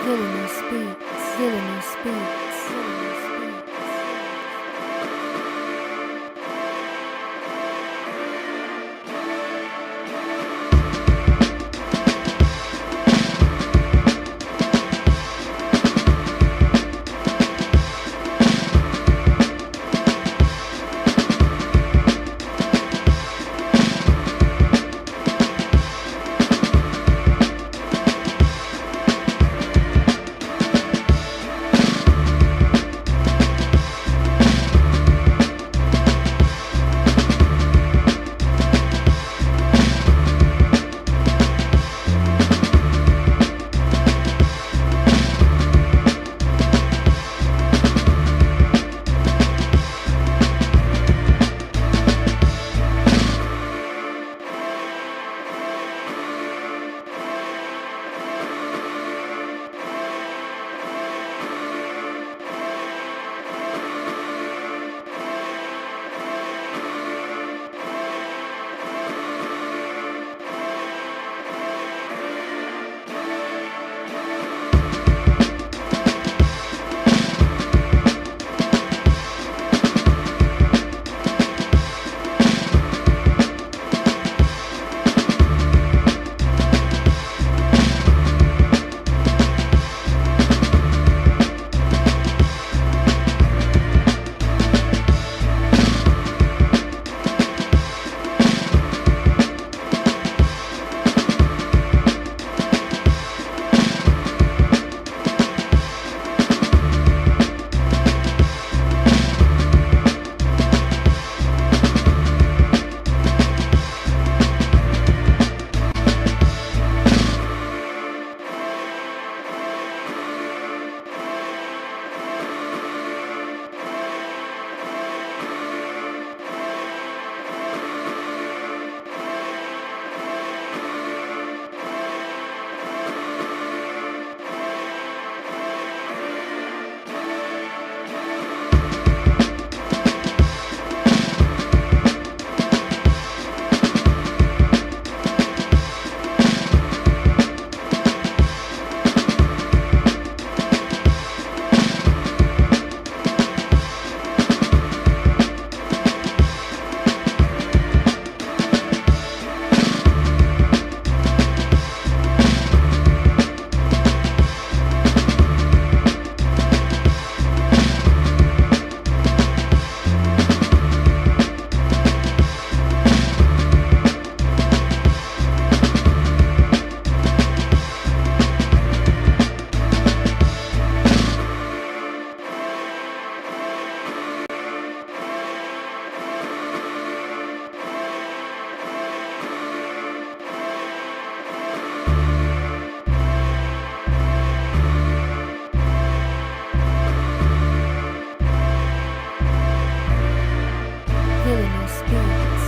Villainous beats, villainous beats, villainous beats.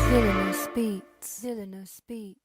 Villainous beats, villainous beats.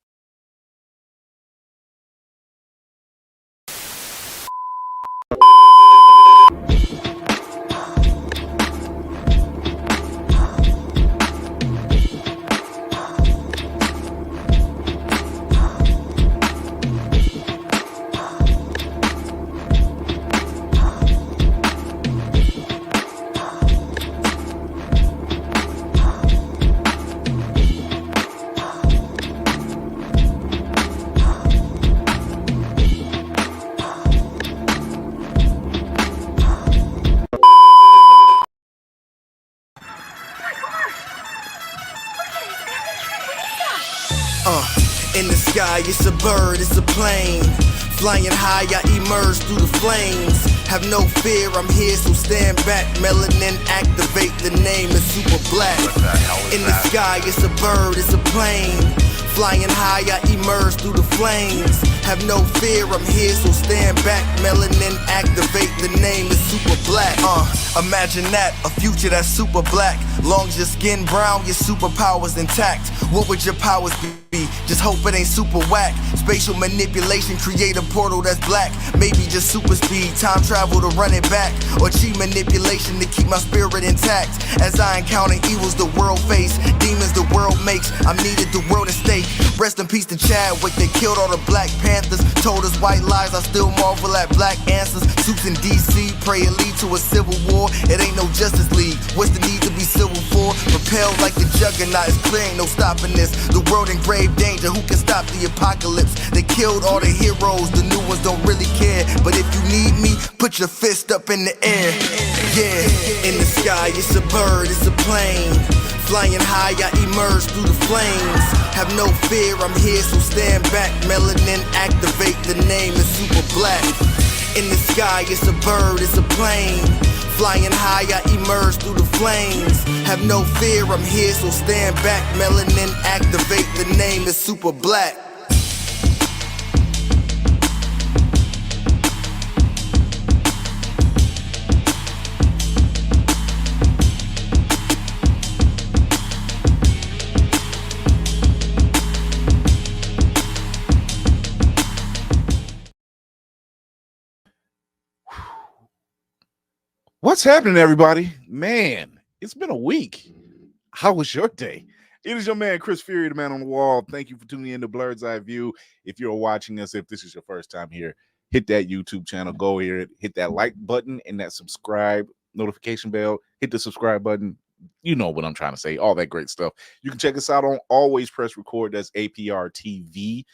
In the sky, it's a bird, it's a plane. Flying high, I emerge through the flames. Have no fear, I'm here, so stand back. Melanin activate, the name is super black. In the sky, it's a bird, it's a plane. Flying high, I emerge through the flames. Have no fear, I'm here, so stand back. Melanin activate, the name is super black. Imagine that, a future that's super black. Long as your skin brown, your superpowers intact. What would your powers be? Just hope it ain't super whack. Spatial manipulation, create a portal that's black. Maybe just super speed, time travel to run it back. Or cheat manipulation to keep my spirit intact. As I encounter evils the world face, demons the world makes, I'm needed the world at stake. Rest in peace to Chadwick, they killed all the Black Panthers. Panthers told us white lies. I still marvel at black answers. Suits in DC, pray it lead to a civil war. It ain't no Justice League. What's the need to be civil for? Propelled like the juggernaut, it's clear ain't no stopping this. The world in grave danger, who can stop the apocalypse? They killed all the heroes, the new ones don't really care. But if you need me, put your fist up in the air. Yeah, in the sky, it's a bird, it's a plane. Flying high, I emerge through the flames. Have no fear, I'm here, so stand back. Melanin activate, the name is super black. In the sky, it's a bird, it's a plane. Flying high, I emerge through the flames. Have no fear, I'm here, so stand back. Melanin activate, the name is super black. What's happening, everybody? Man, it's been a week. How was your day? It is your man, Chris Fury, the man on the wall. Thank you for tuning in to Blurred's Eye View. If you're watching us, if this is your first time here, hit that YouTube channel, go here, hit that like button and that subscribe notification bell, hit the subscribe button. You know what I'm trying to say, all that great stuff. You can check us out on Always Press Record. That's APR TV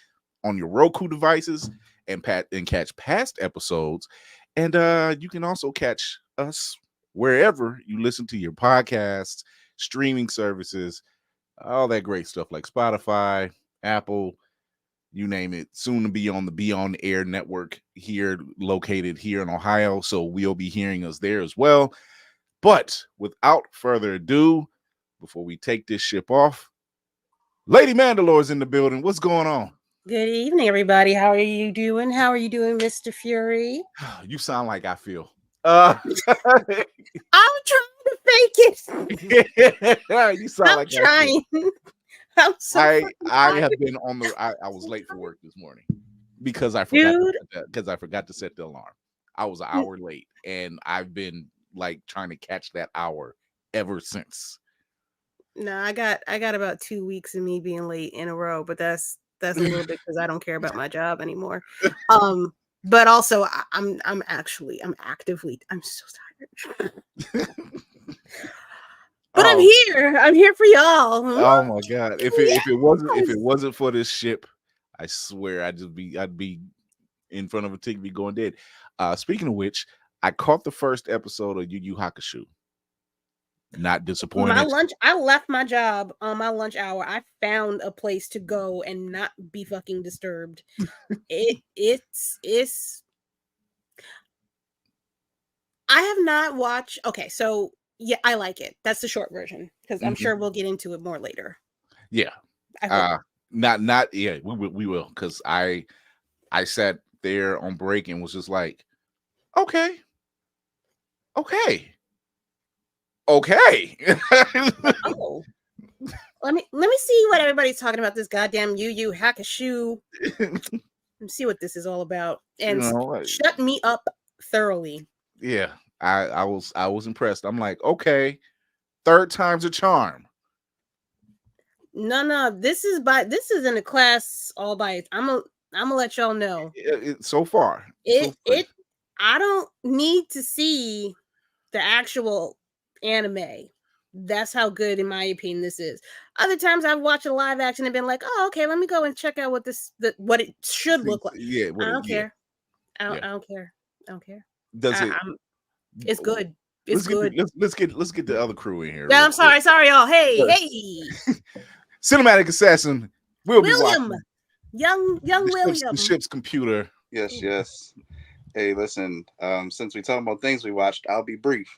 on your Roku devices and catch past episodes. And you can also catch us wherever you listen to your podcasts, streaming services, all that great stuff like Spotify, Apple, you name it. Soon to be on the Beyond Air network here, located here in Ohio. So we'll be hearing us there as well. But without further ado, before we take this ship off, Lady Mandalore's in the building. What's going on? Good evening, everybody. How are you doing? How are you doing, Mr. Fury? You sound like I feel. I'm trying to fake it. You sound I'm like trying. I'm so I have been on the. I was late for work this morning because I forgot. I forgot to set the alarm. I was an hour late, and I've been like trying to catch that hour ever since. No, I got about 2 weeks of me being late in a row, but that's a little bit because I don't care about my job anymore. But also I'm actively I'm so tired. But I'm here. I'm here for y'all. Oh my god! If it wasn't for this ship, I swear I'd be in front of a TV going dead. Speaking of which, I caught the first episode of Yu Yu Hakusho. Not disappointed. I left my job on my lunch hour. I found a place to go and not be fucking disturbed. It's I have not watched. Okay, so yeah, I like it. That's the short version because I'm sure we'll get into it more later. Yeah. Not yeah, we will because I sat there on break and was just like, okay. Oh, let me see what everybody's talking about. This goddamn Yu Yu Hakusho. Let me see what this is all about, and shut me up thoroughly. Yeah, I was impressed. I'm like, okay, third time's a charm. No, this is in a class all by it. I'm gonna let y'all know. So far, I don't need to see the actual anime. That's how good, in my opinion, this is. Other times I've watched a live action and been like, oh, okay, let me go and check out what it should look like. Yeah, I don't care. I don't care. Does it? It's good. It's good. Let's get the other crew in here. Yeah, I'm sorry, y'all. Hey. Cinematic Assassin. William. Young William. The ship's computer. Yes. Hey, listen. Since we talking about things we watched, I'll be brief.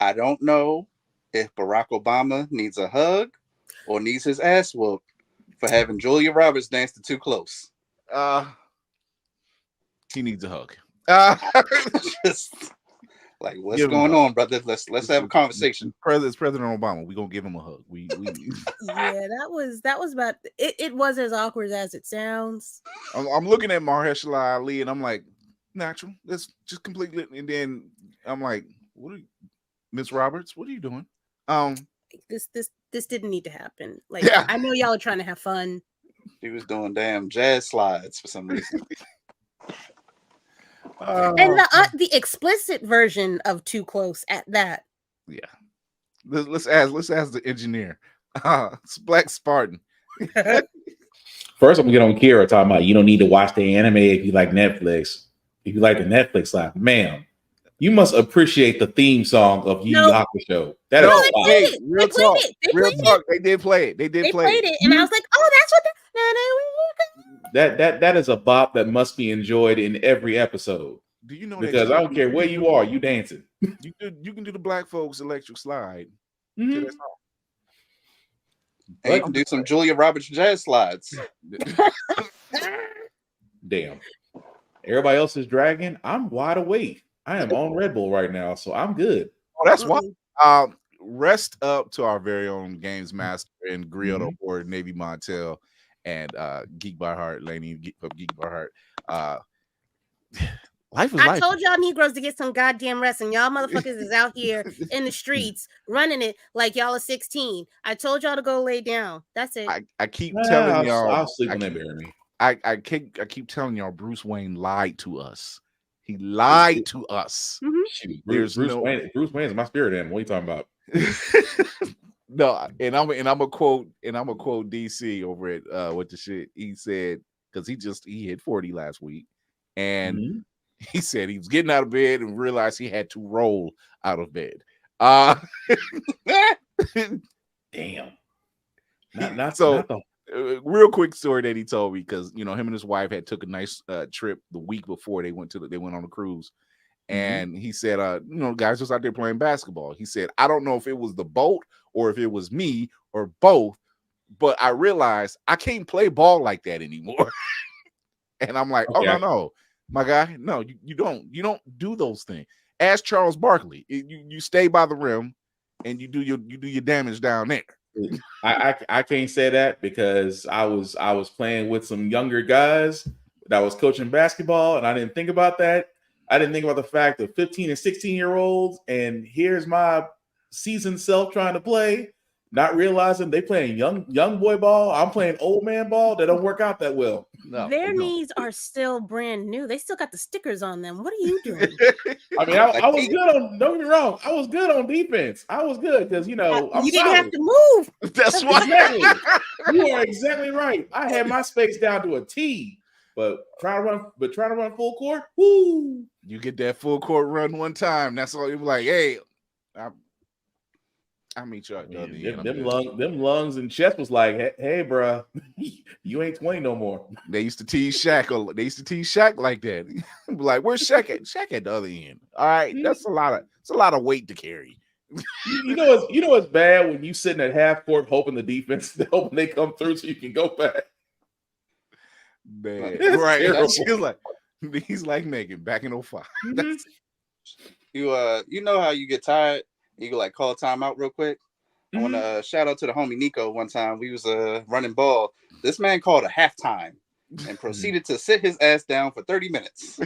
I don't know if Barack Obama needs a hug or needs his ass whooped for having Julia Roberts dance to Too Close. He needs a hug. Just like, what's going on, brother? Let's have a conversation. President Obama. We're gonna give him a hug. We Yeah, that was about it was as awkward as it sounds. I'm looking at Mahershala Ali and I'm like, natural. That's just completely. And then I'm like, what are you, Miss Roberts? What are you doing? This didn't need to happen. Like, yeah. I know y'all are trying to have fun. She was doing damn jazz slides for some reason. And the explicit version of Too Close at that. Yeah. Let's ask the engineer. It's Black Spartan. First, I'm gonna get on Kira talking about you don't need to watch the anime if you like Netflix. If you like the Netflix live, ma'am, you must appreciate the theme song of Yu Yu Hakusho. That is hey, real talk. Real talk. They did play it. They played it. And I was like, oh, that's what that is a bop that must be enjoyed in every episode. Do you know? Because I don't care where you are, you dancing. You can do the Black Folks Electric Slide. Mm-hmm. To that song. And you can do some Julia Roberts jazz slides. Damn. Everybody else is dragging. I'm wide awake. I am on Red Bull right now, so I'm good. Oh, that's why. Rest up to our very own games master and Griotto or Navy Montel and Geek by Heart, Laney from Geek by Heart. Life is life. I told y'all Negroes to get some goddamn rest, and y'all motherfuckers is out here in the streets running it like y'all are 16. I told y'all to go lay down. That's it. I keep telling y'all. I'll sleep when they bury me. I keep telling y'all Bruce Wayne lied to us. He lied to us. Shoot, Bruce Wayne is my spirit animal. What are you talking about? No, and I'm a quote DC over at what the shit he said, because he hit 40 last week, and he said he was getting out of bed and realized he had to roll out of bed. Damn. Real quick story that he told me, because him and his wife had took a nice trip the week before they went on a cruise, and he said, guys was out there playing basketball. He said, I don't know if it was the boat or if it was me or both, but I realized I can't play ball like that anymore. And I'm like, okay. Oh no, my guy, no, you don't do those things. Ask Charles Barkley. You stay by the rim and you do your damage down there. I can't say that because I was playing with some younger guys that was coaching basketball, and I didn't think about that. I didn't think about the fact of 15 and 16-year-olds, and here's my seasoned self trying to play, not realizing they playing young boy ball. I'm playing old man ball. That don't work out that well. No, their knees are still brand new. They still got the stickers on them. What are you doing? I mean, I was good on. Don't get me wrong. I was good on defense. I was good because you didn't have to move. That's why. Exactly. You are exactly right. I had my space down to a T. But trying to run full court, whoo! You get that full court run one time. That's all. You're like, hey, I'll meet you at the other end. Them lungs and chest was like, hey, bro, you ain't 20 no more. They used to tease Shaq like that. Like, where's Shaq at? Shaq at the other end. All right, that's a lot of weight to carry. You know it's bad when you sitting at half court hoping the defense hoping they come through so you can go back. Man, right? He's like Megan back in 05. You know how you get tired, you can like call timeout real quick. I want to shout out to the homie Nico. One time we was running ball. This man called a halftime and proceeded to sit his ass down for 30 minutes.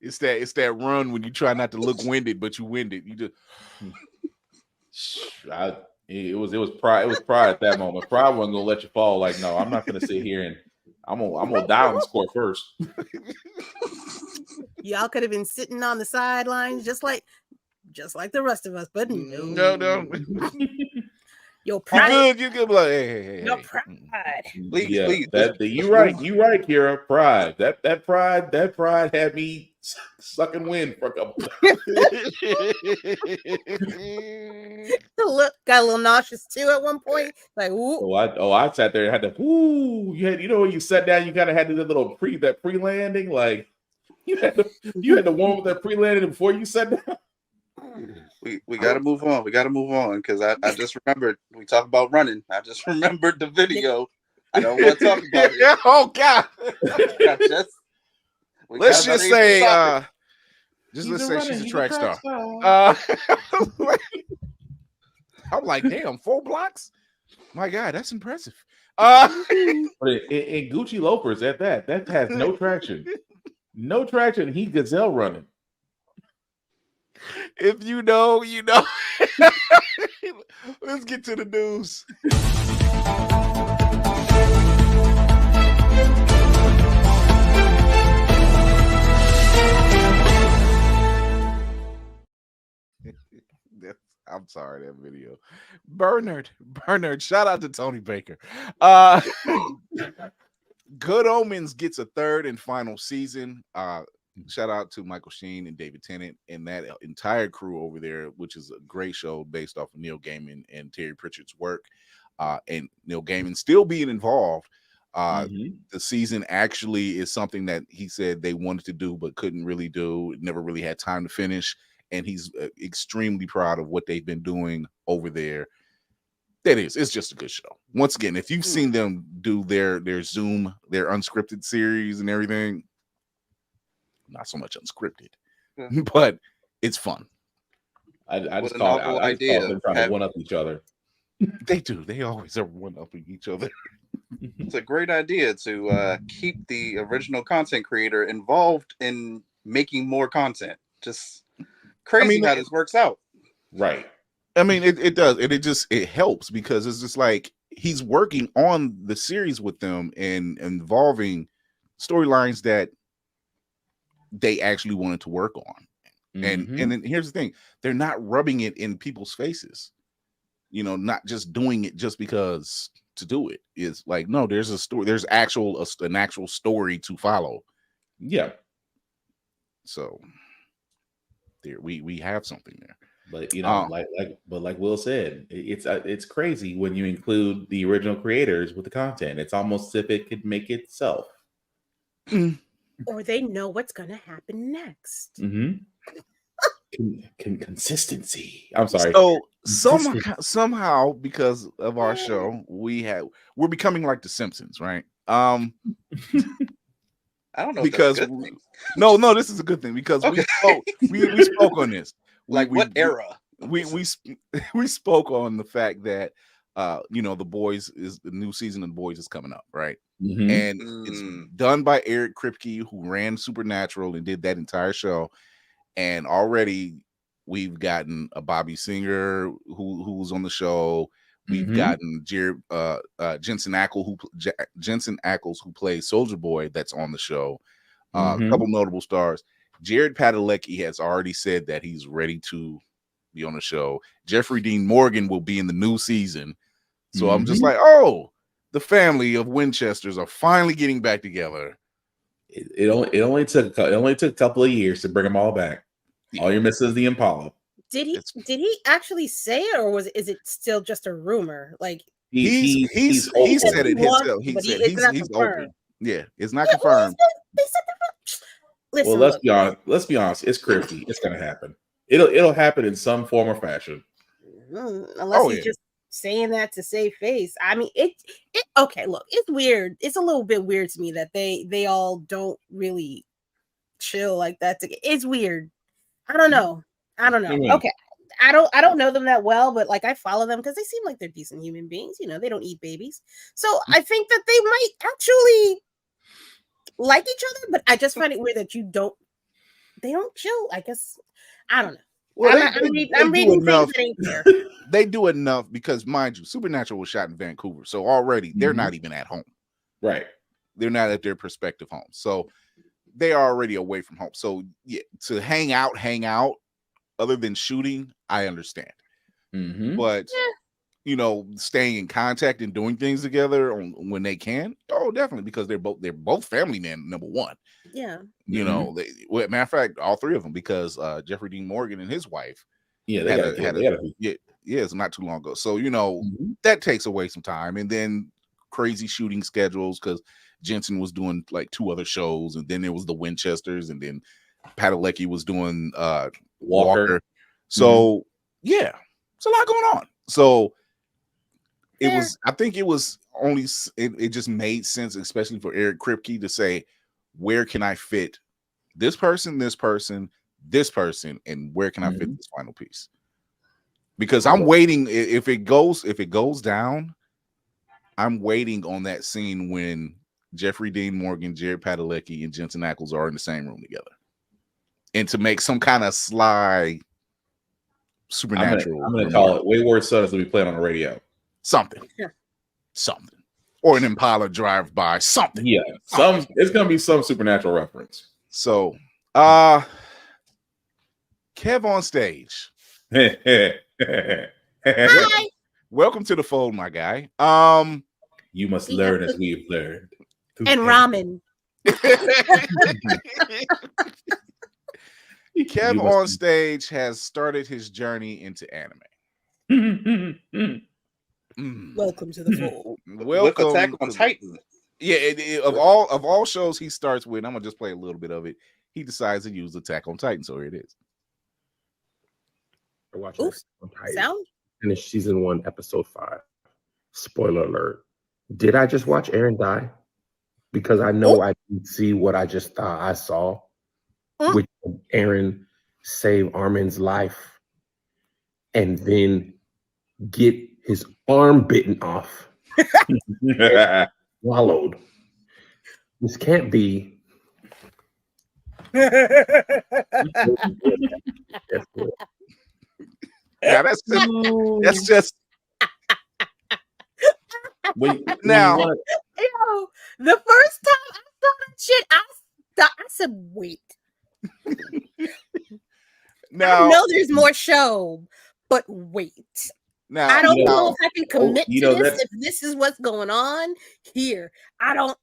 It's that run when you try not to look winded, but you winded. You just It was pride. It was pride at that moment. Pride wasn't gonna let you fall. Like, no, I'm not gonna sit here and I'm gonna die on the court first. Y'all could have been sitting on the sidelines just like the rest of us, but no. Your pride. You good, like, hey. Your pride. Please. You right, Kira. Pride. That pride had me sucking wind for a couple times. Got a little nauseous too at one point. Like, ooh. I sat there and had to. Ooh, when you sat down, you kind of had to do a little pre-landing. Like you had to warm up that pre-landing before you sat down. We got to move on. We got to move on because I just remembered we talk about running. I just remembered the video. I don't want to talk about it. Oh God! Let's just say she's a track star. I'm like, damn, 4 blocks. My God, that's impressive. In Gucci loafers at that has no traction. No traction. He gazelle running. If you know, you know. Let's get to the news. I'm sorry, that video. Bernard. Shout out to Tony Baker. Good Omens gets a third and final season. Shout out to Michael Sheen and David Tennant and that entire crew over there, which is a great show based off of Neil Gaiman and Terry Pratchett's work. And Neil Gaiman still being involved. The season actually is something that he said they wanted to do but couldn't really do, never really had time to finish. And he's extremely proud of what they've been doing over there. It's just a good show. Once again, if you've seen them do their Zoom, their unscripted series and everything, not so much unscripted, but it's fun. I just call them trying to one up each other. They do. They always are one upping each other. It's a great idea to keep the original content creator involved in making more content. Just crazy how this works out. Right. I mean, it does. And it helps because it's just like he's working on the series with them and involving storylines that they actually wanted to work on. And then here's the thing. They're not rubbing it in people's faces. You know, not just doing it just because to do it. Is like, no, there's a story. There's an actual story to follow. Yeah. So there we have something there. But like Will said, it's crazy when you include the original creators with the content. It's almost as if it could make itself. Or they know what's gonna happen next. Consistency. I'm sorry. So somehow because of our show, we're becoming like the Simpsons, right? I don't know. Because no, this is a good thing because we spoke on this. What era? We spoke on the fact that the Boys is the new season of the Boys is coming up, right? And it's done by Eric Kripke, who ran Supernatural and did that entire show. And already we've gotten a Bobby Singer who's on the show. We've gotten Jensen Ackles, who plays Soldier Boy, that's on the show. A couple notable stars. Jared Padalecki has already said that he's ready to be on the show. Jeffrey Dean Morgan will be in the new season. So I'm just like, oh, the family of Winchesters are finally getting back together. It only took a couple of years to bring them all back. All you're missing is the Impala. Did he actually say it, or is it still just a rumor? Like he said it himself. He said he's open. Yeah, it's not confirmed. They said that. Listen, well, let's be honest. It's Kripke. It's gonna happen. It'll happen in some form or fashion. Unless he's just saying that to save face. I mean, it. Okay, look, it's weird. It's a little bit weird to me that they all don't really chill like that. It's weird. I don't know. Okay. I don't know them that well, but like I follow them because they seem like they're decent human beings. You know, they don't eat babies. So I think that they might actually like each other, but I just find it weird that they don't chill. I guess I don't know. Well, I'm reading things that ain't there. They do enough because, mind you, Supernatural was shot in Vancouver, so already they're not even at home. Right. They're not at their prospective home, so they are already away from home. So yeah, to hang out, other than shooting, I understand. But staying in contact and doing things together when they can, definitely, because they're both family men. Number one, matter of fact, all three of them, because Jeffrey Dean Morgan and his wife, it's not too long ago. So that takes away some time, and then crazy shooting schedules because Jensen was doing like 2 other shows, and then there was the Winchesters, and then Padalecki was doing Walker. So yeah, it's a lot going on. So I think it was only it just made sense, especially for Eric Kripke, to say, where can I fit this person, and where can I fit this final piece? Because I'm waiting. If it goes down, I'm waiting on that scene when Jeffrey Dean Morgan, Jared Padalecki, and Jensen Ackles are in the same room together, and to make some kind of sly supernatural. I'm gonna call it Wayward Sons will be playing on the radio. Something. Yeah. Something. Or an Impala drive by. Something. Yeah, it's gonna be some supernatural reference. So, Kev on stage. Hi. Welcome to the fold, my guy. You must learn as we've learned. And ramen. Kev on stage has started his journey into anime. Welcome to the fold. Welcome With Attack on to- Titan. Yeah, of all shows he starts with, I'm gonna just play a little bit of it. He decides to use Attack on Titan, so here it is. I watched Oops. Attack on Titan. Sound? Finished season 1, episode 5. Spoiler alert. Did I just watch Eren die? Because I know I didn't see what I just thought I saw, which Eren save Armin's life and then get his arm bitten off, swallowed. This can't be. Yeah, that's just now. Yo, the first time I saw that shit, I said, wait. Now, I know there's more show, but wait. now I don't know if I can commit you to know, this if this is what's going on here. I don't.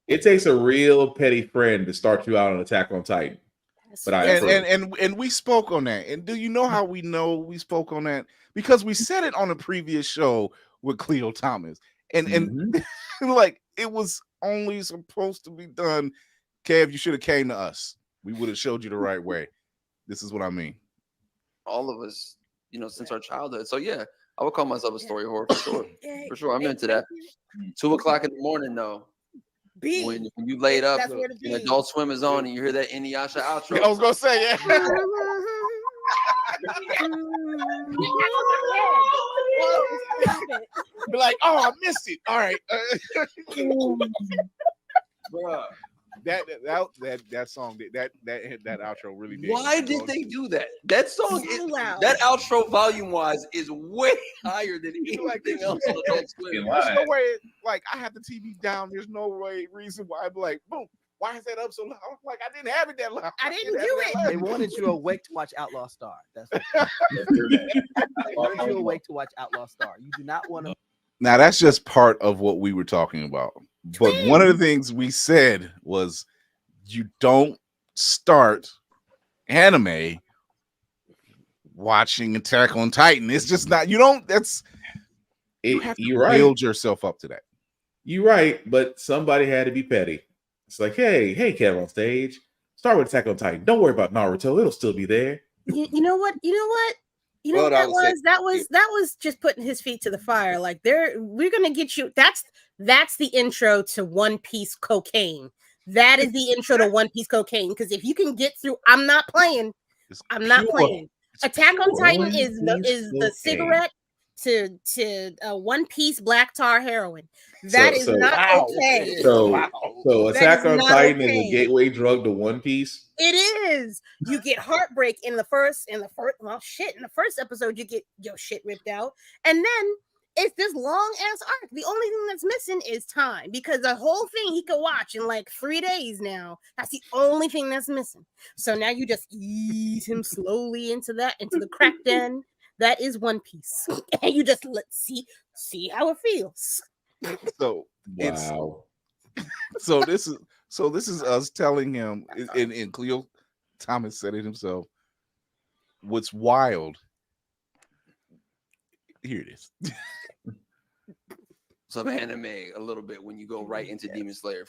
It takes a real petty friend to start you out on Attack on Titan. But I and we spoke on that. And do you know how we know we spoke on that? Because we said it on a previous show with Cleo Thomas. And like it was only supposed to be done. Kev, you should have came to us. We would have showed you the right way. This is what I mean. All of us, since our childhood. So yeah, I would call myself a story whore for sure. For sure. I'm into that. 2:00 in the morning though. When you laid up and Adult Swim is on and you hear that Inuyasha outro. I was gonna say, yeah. Be like, oh, I missed it. All right. Bruh. That song that outro really did. Why did they do that? That song So loud. that outro volume wise is way higher than anything else on Adult Swim. There's no way, like I have the TV down. There's no reason why I'd be like, boom, why is that up so loud? Like I didn't have it that loud. I didn't do it. They wanted you awake to watch Outlaw Star. That's what they wanted you awake to watch Outlaw Star. You do not want to. Now that's just part of what we were talking about. But one of the things we said was you don't start anime watching Attack on Titan. It's just not, you don't, that's you have to you're right. build yourself up to that. You're right, but somebody had to be petty. It's like, hey, Kev on stage, start with Attack on Titan. Don't worry about Naruto; it'll still be there. You know what? You know what that was? That was just putting his feet to the fire. Like we're gonna get you. That's the intro to One Piece cocaine. That is the intro to One Piece cocaine. Because if you can get through, I'm not playing. I'm not playing. Attack on Titan is the cigarette to One Piece black tar heroin. That is not okay. So Attack on Titan is a gateway drug to One Piece. It is. You get heartbreak in the first episode, you get your shit ripped out, and then it's this long ass arc. The only thing that's missing is time, because the whole thing he could watch in like 3 days now. That's the only thing that's missing. So now you just ease him slowly into the crack den. That is One Piece, and you just see how it feels. So wow. So this is us telling him, and Cleo Thomas said it himself. What's wild? Here it is. Some anime a little bit when you go right into Demon Slayer.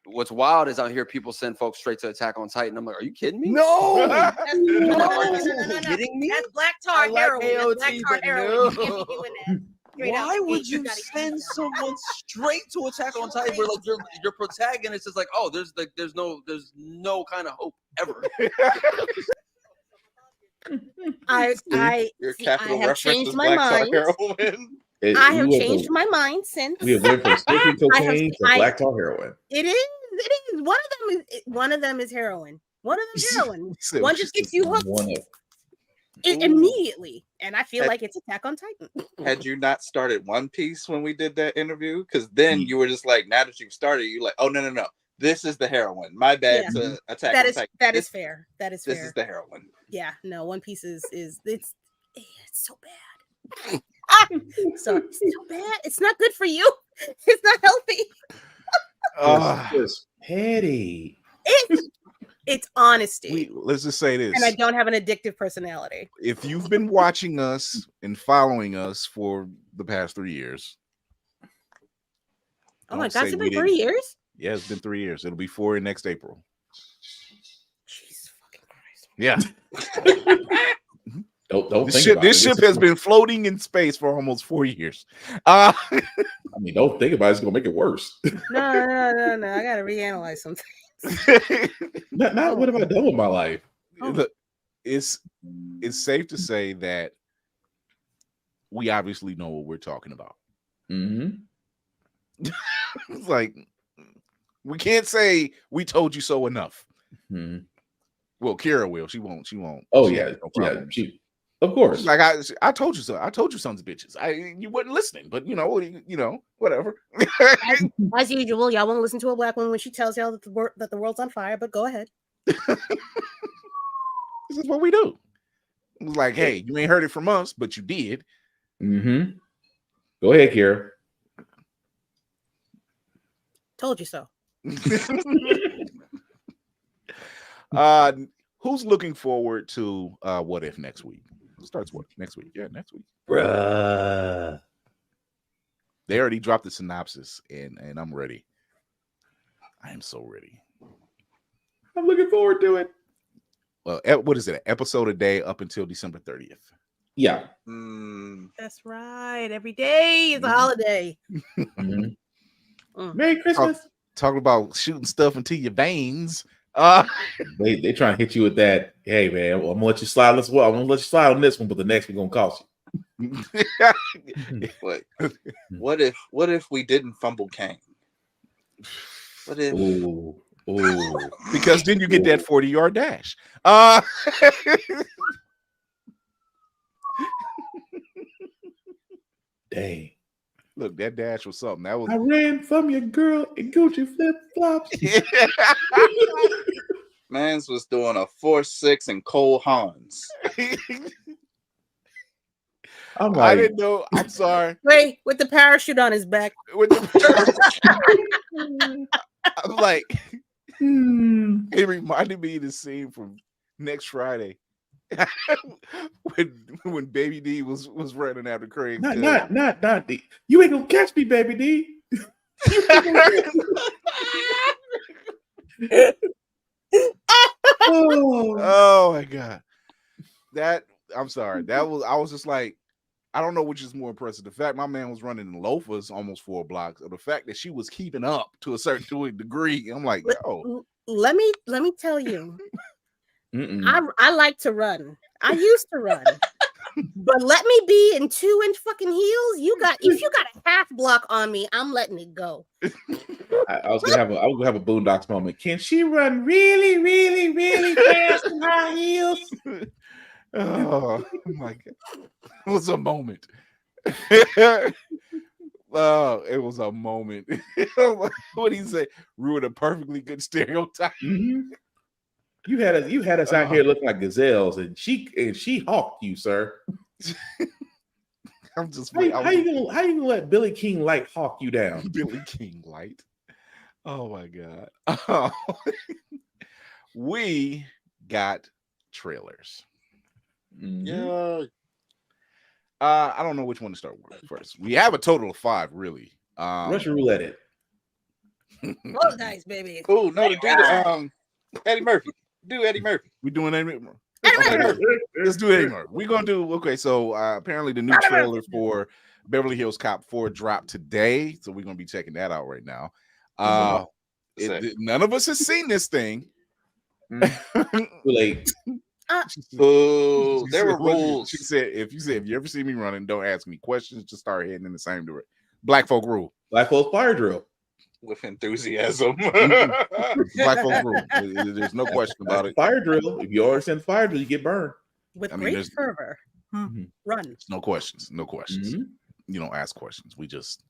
What's wild is I hear people send folks straight to Attack on Titan. I'm like, are you kidding me? No. Are you kidding me? That's black tar heroin. That's black tar heroin. You can't be doing that. Why would you send someone straight to Attack on Titan where like your protagonist is like, oh, there's no kind of hope ever. I have changed my mind. I have changed my mind since. We have went from smoking cocaine to black tar heroin. It is. One of them is heroin. One of them is heroin. One just gets you hooked. immediately, and I feel like it's Attack on Titan. Had you not started One Piece when we did that interview? Because then you were just like, now that you've started, you're like, oh no, this is the heroine. My bad to Attack on Titan. That is fair. That is fair. This is the heroine. Yeah, no, One Piece is it's so bad. so bad. It's not good for you. It's not healthy. It's petty. It's honesty. Let's just say this. And I don't have an addictive personality. If you've been watching us and following us for the past 3 years. Oh my God, it's been 3 years? Yeah, it's been 3 years. It'll be 4 in next April. Jesus fucking Christ. Yeah. Don't this ship has been floating in space for almost 4 years. I mean, don't think about it. It's gonna make it worse. No. I gotta reanalyze something. Not what have I done with my life? Look, it's safe to say that we obviously know what we're talking about. Mm-hmm. It's like we can't say we told you so enough. Mm-hmm. Well, Kira will. She won't. Oh she yeah, no problem. Of course. Like I told you so. I told you sons of bitches. You wasn't listening, but whatever. As usual, y'all won't listen to a black woman when she tells y'all that the world's on fire. But go ahead. This is what we do. It was like, hey, you ain't heard it from us, but you did. Mm-hmm. Go ahead, Kira. Told you so. Who's looking forward to What If next week? Starts what next week? Yeah, next week. Bruh. They already dropped the synopsis, and I'm ready. I am so ready. I'm looking forward to it. Well, what is it? An episode a day up until December 30th. Yeah. That's right. Every day is a holiday. Merry Christmas. Talking about shooting stuff into your veins. They trying to hit you with that. Hey man, I'm gonna let you slide. I'm gonna let you slide on this one, but the next one's gonna cost you. What if we didn't fumble Kang? What if? Ooh. Because then you get that 40-yard dash. Dang. Look, that dash was something. That was. I ran from your girl in Gucci flip flops. Mans was doing a 4.6 and Cole Hans. I didn't know. I'm sorry. Wait, with the parachute on his back. I'm like, it reminded me of the scene from Next Friday. when Baby D was running after Craig. Not D. You ain't gonna catch me, Baby D. Oh my God. I'm sorry. I was just like, I don't know which is more impressive. The fact my man was running in loafers almost 4 blocks, or the fact that she was keeping up to a certain degree. I'm like, yo. Let me tell you. I like to run. I used to run. But let me be in 2-inch fucking heels. If you got a half block on me, I'm letting it go. I was gonna have a Boondocks moment. Can she run really, really, really fast in high heels? Oh my God. It was a moment. Oh, it was a moment. What did he say? Ruined a perfectly good stereotype. Mm-hmm. You had us out here looking like gazelles, and she hawked you, sir. I'm just how you gonna let Billy King Light hawk you down? Billy King Light. Oh my God. We got trailers. Mm-hmm. Yeah. I don't know which one to start with first. We have a total of 5, really. Russian roulette it. Roll dice, baby. Oh no, to do Eddie Murphy. Do Eddie Murphy. We doing Eddie Murphy. Okay, let's do Eddie Murphy. We're gonna do so apparently the new trailer for Beverly Hills Cop 4 dropped today. So we're gonna be checking that out right now. None of us has seen this thing. Too late. There were rules. She said, if you ever see me running, don't ask me questions, just start heading in the same direction. Black folk rule. Black folk fire drill. With enthusiasm. Black folk rule. There's no question about it. Fire drill. If you understand fire drill, you get burned. with I mean, great there's fervor. Run. no questions. No questions. Mhm. You don't ask questions. You just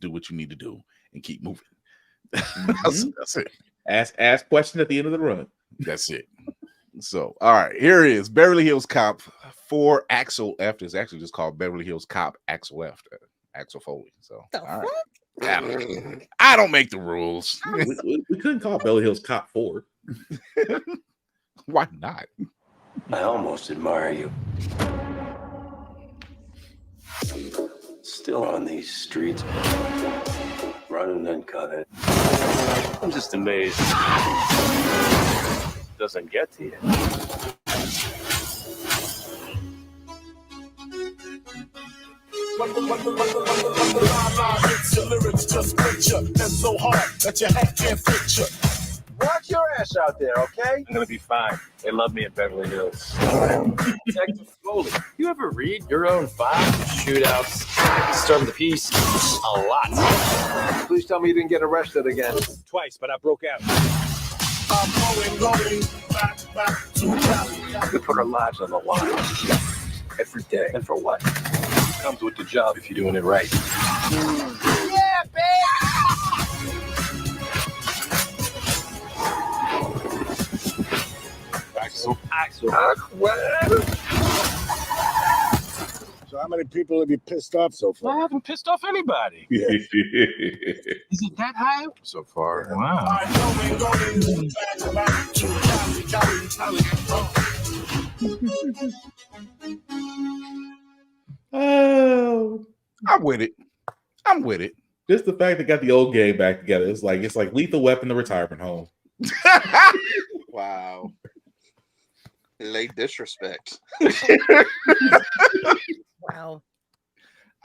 do what you need to do and keep moving. Mhm. That's it. Ask questions at the end of the run. That's it. So, all right, here it is. Beverly Hills Cop 4 Axel F. It's actually just called Beverly Hills Cop Axel F. Axel Foley. So, The all right. I don't make the rules. We couldn't call Beverly Hills Cop 4. Why not? I almost admire you. Still on these streets, running and gunning. I'm just amazed. Doesn't get to you. Lyrics just picture and so hard that your hat can't fit you. Watch your ass out there, okay? I'm gonna be fine. They love me at Beverly Hills. Detective Foley, you ever read your own files? Shootouts, disturb the peace, a lot. Please tell me you didn't get arrested again. Twice, but I broke out. I'm going back to Cali. We put our lives on the line every day. And for what? Comes with the job if you're doing it right. Yeah, Axel. So how many people have you pissed off so far? I haven't pissed off anybody. Yeah. Is it that high? So far. Wow. I'm going back to Cali. Oh, I'm with it. I'm with it. Just the fact they got the old gang back together. It's like Lethal Weapon, the retirement home. Wow. Late disrespect. Wow.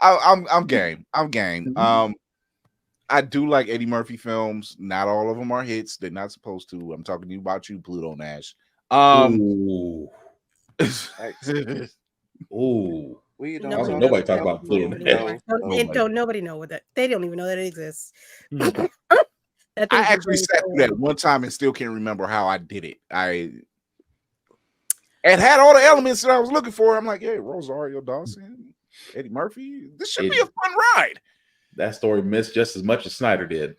I'm game. I'm game. I do like Eddie Murphy films. Not all of them are hits. They're not supposed to. I'm talking to you about you, Pluto Nash. Ooh. Ooh. We don't Nobody know nobody that. talk about Pluto Nash. Nobody know what that. They don't even know that it exists. I actually sat through that one time and still can't remember how I did it. It had all the elements that I was looking for. I'm like, hey, Rosario Dawson, Eddie Murphy. This should be a fun ride. That story missed just as much as Snyder did.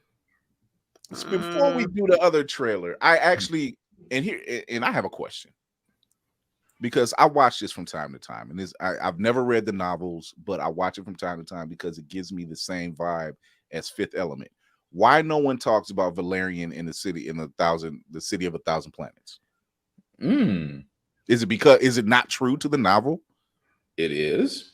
So before we do the other trailer, I actually and I have a question. Because I watch this from time to time, and I've never read the novels, but I watch it from time to time because it gives me the same vibe as Fifth Element. Why no one talks about Valerian in the city of 1,000 planets? Is it not true to the novel? It is.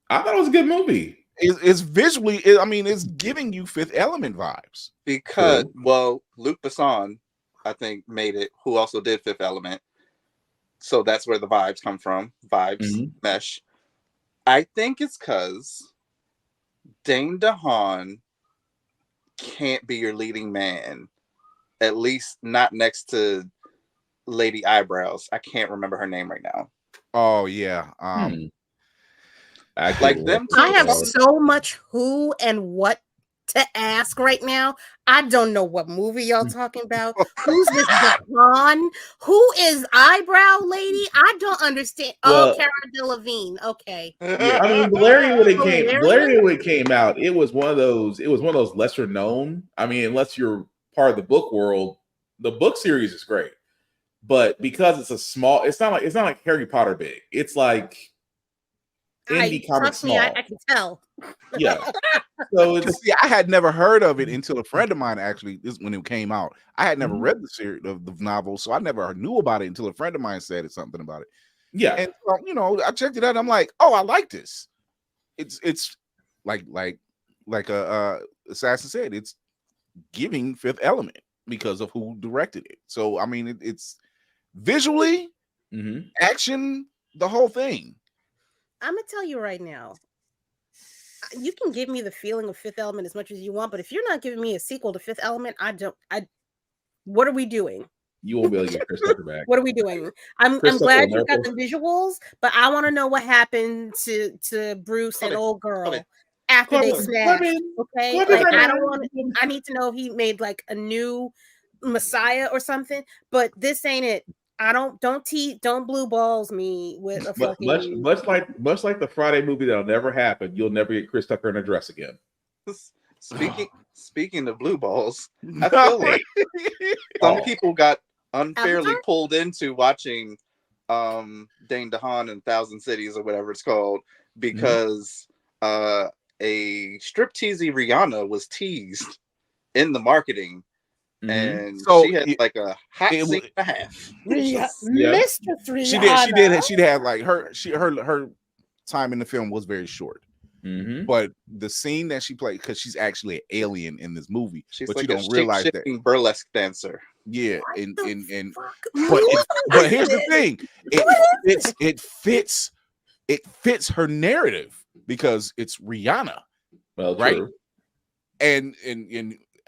I thought it was a good movie. It's visually, it's giving you Fifth Element vibes. Because Luc Besson, I think, made it, who also did Fifth Element. So that's where the vibes come from. Vibes mesh. I think it's because Dane DeHaan can't be your leading man, at least not next to Lady Eyebrows. I can't remember her name right now. Oh yeah. Like them two. I have so much who and what to ask right now. I don't know what movie y'all talking about. Who's this DeHaan? Who is Eyebrow Lady? I don't understand. Cara Delevingne. Okay. Yeah, I mean, Valerian when it came out, it was one of those lesser known. I mean, unless you're part of the book world, the book series is great. But because it's not like Harry Potter big. It's like indie comic small. I can tell. Yeah. So I had never heard of it until a friend of mine when it came out. I had never read the series of the novel, so I never knew about it until a friend of mine said something about it. Yeah, and I checked it out. And I'm like, oh, I like this. It's like Assassin said, it's giving Fifth Element because of who directed it. So I mean, it's visually, action, the whole thing. I'm gonna tell you right now. You can give me the feeling of Fifth Element as much as you want, but if you're not giving me a sequel to Fifth Element, what are we doing? You won't be able to get Chris Tucker back. What are we doing? I'm glad you got the visuals, but I want to know what happened to Bruce and old girl after they smashed. Okay, I need to know if he made like a new Messiah or something. But this ain't it. don't blue balls me with a fucking much like the Friday movie that'll never happen. You'll never get Chris Tucker in a dress again. Speaking of blue balls, I feel like some people got unfairly pulled into watching Dane DeHaan in 1,000 Cities or whatever it's called because a stripteasy Rihanna was teased in the marketing. And so she had like a hot scene and a half. Mr. 3. She had like her time in the film was very short. But the scene that she played, because she's actually an alien in this movie, she's but like you don't realize that burlesque dancer. Yeah, and but here's the thing, it fits her narrative because it's Rihanna, well, right? True. And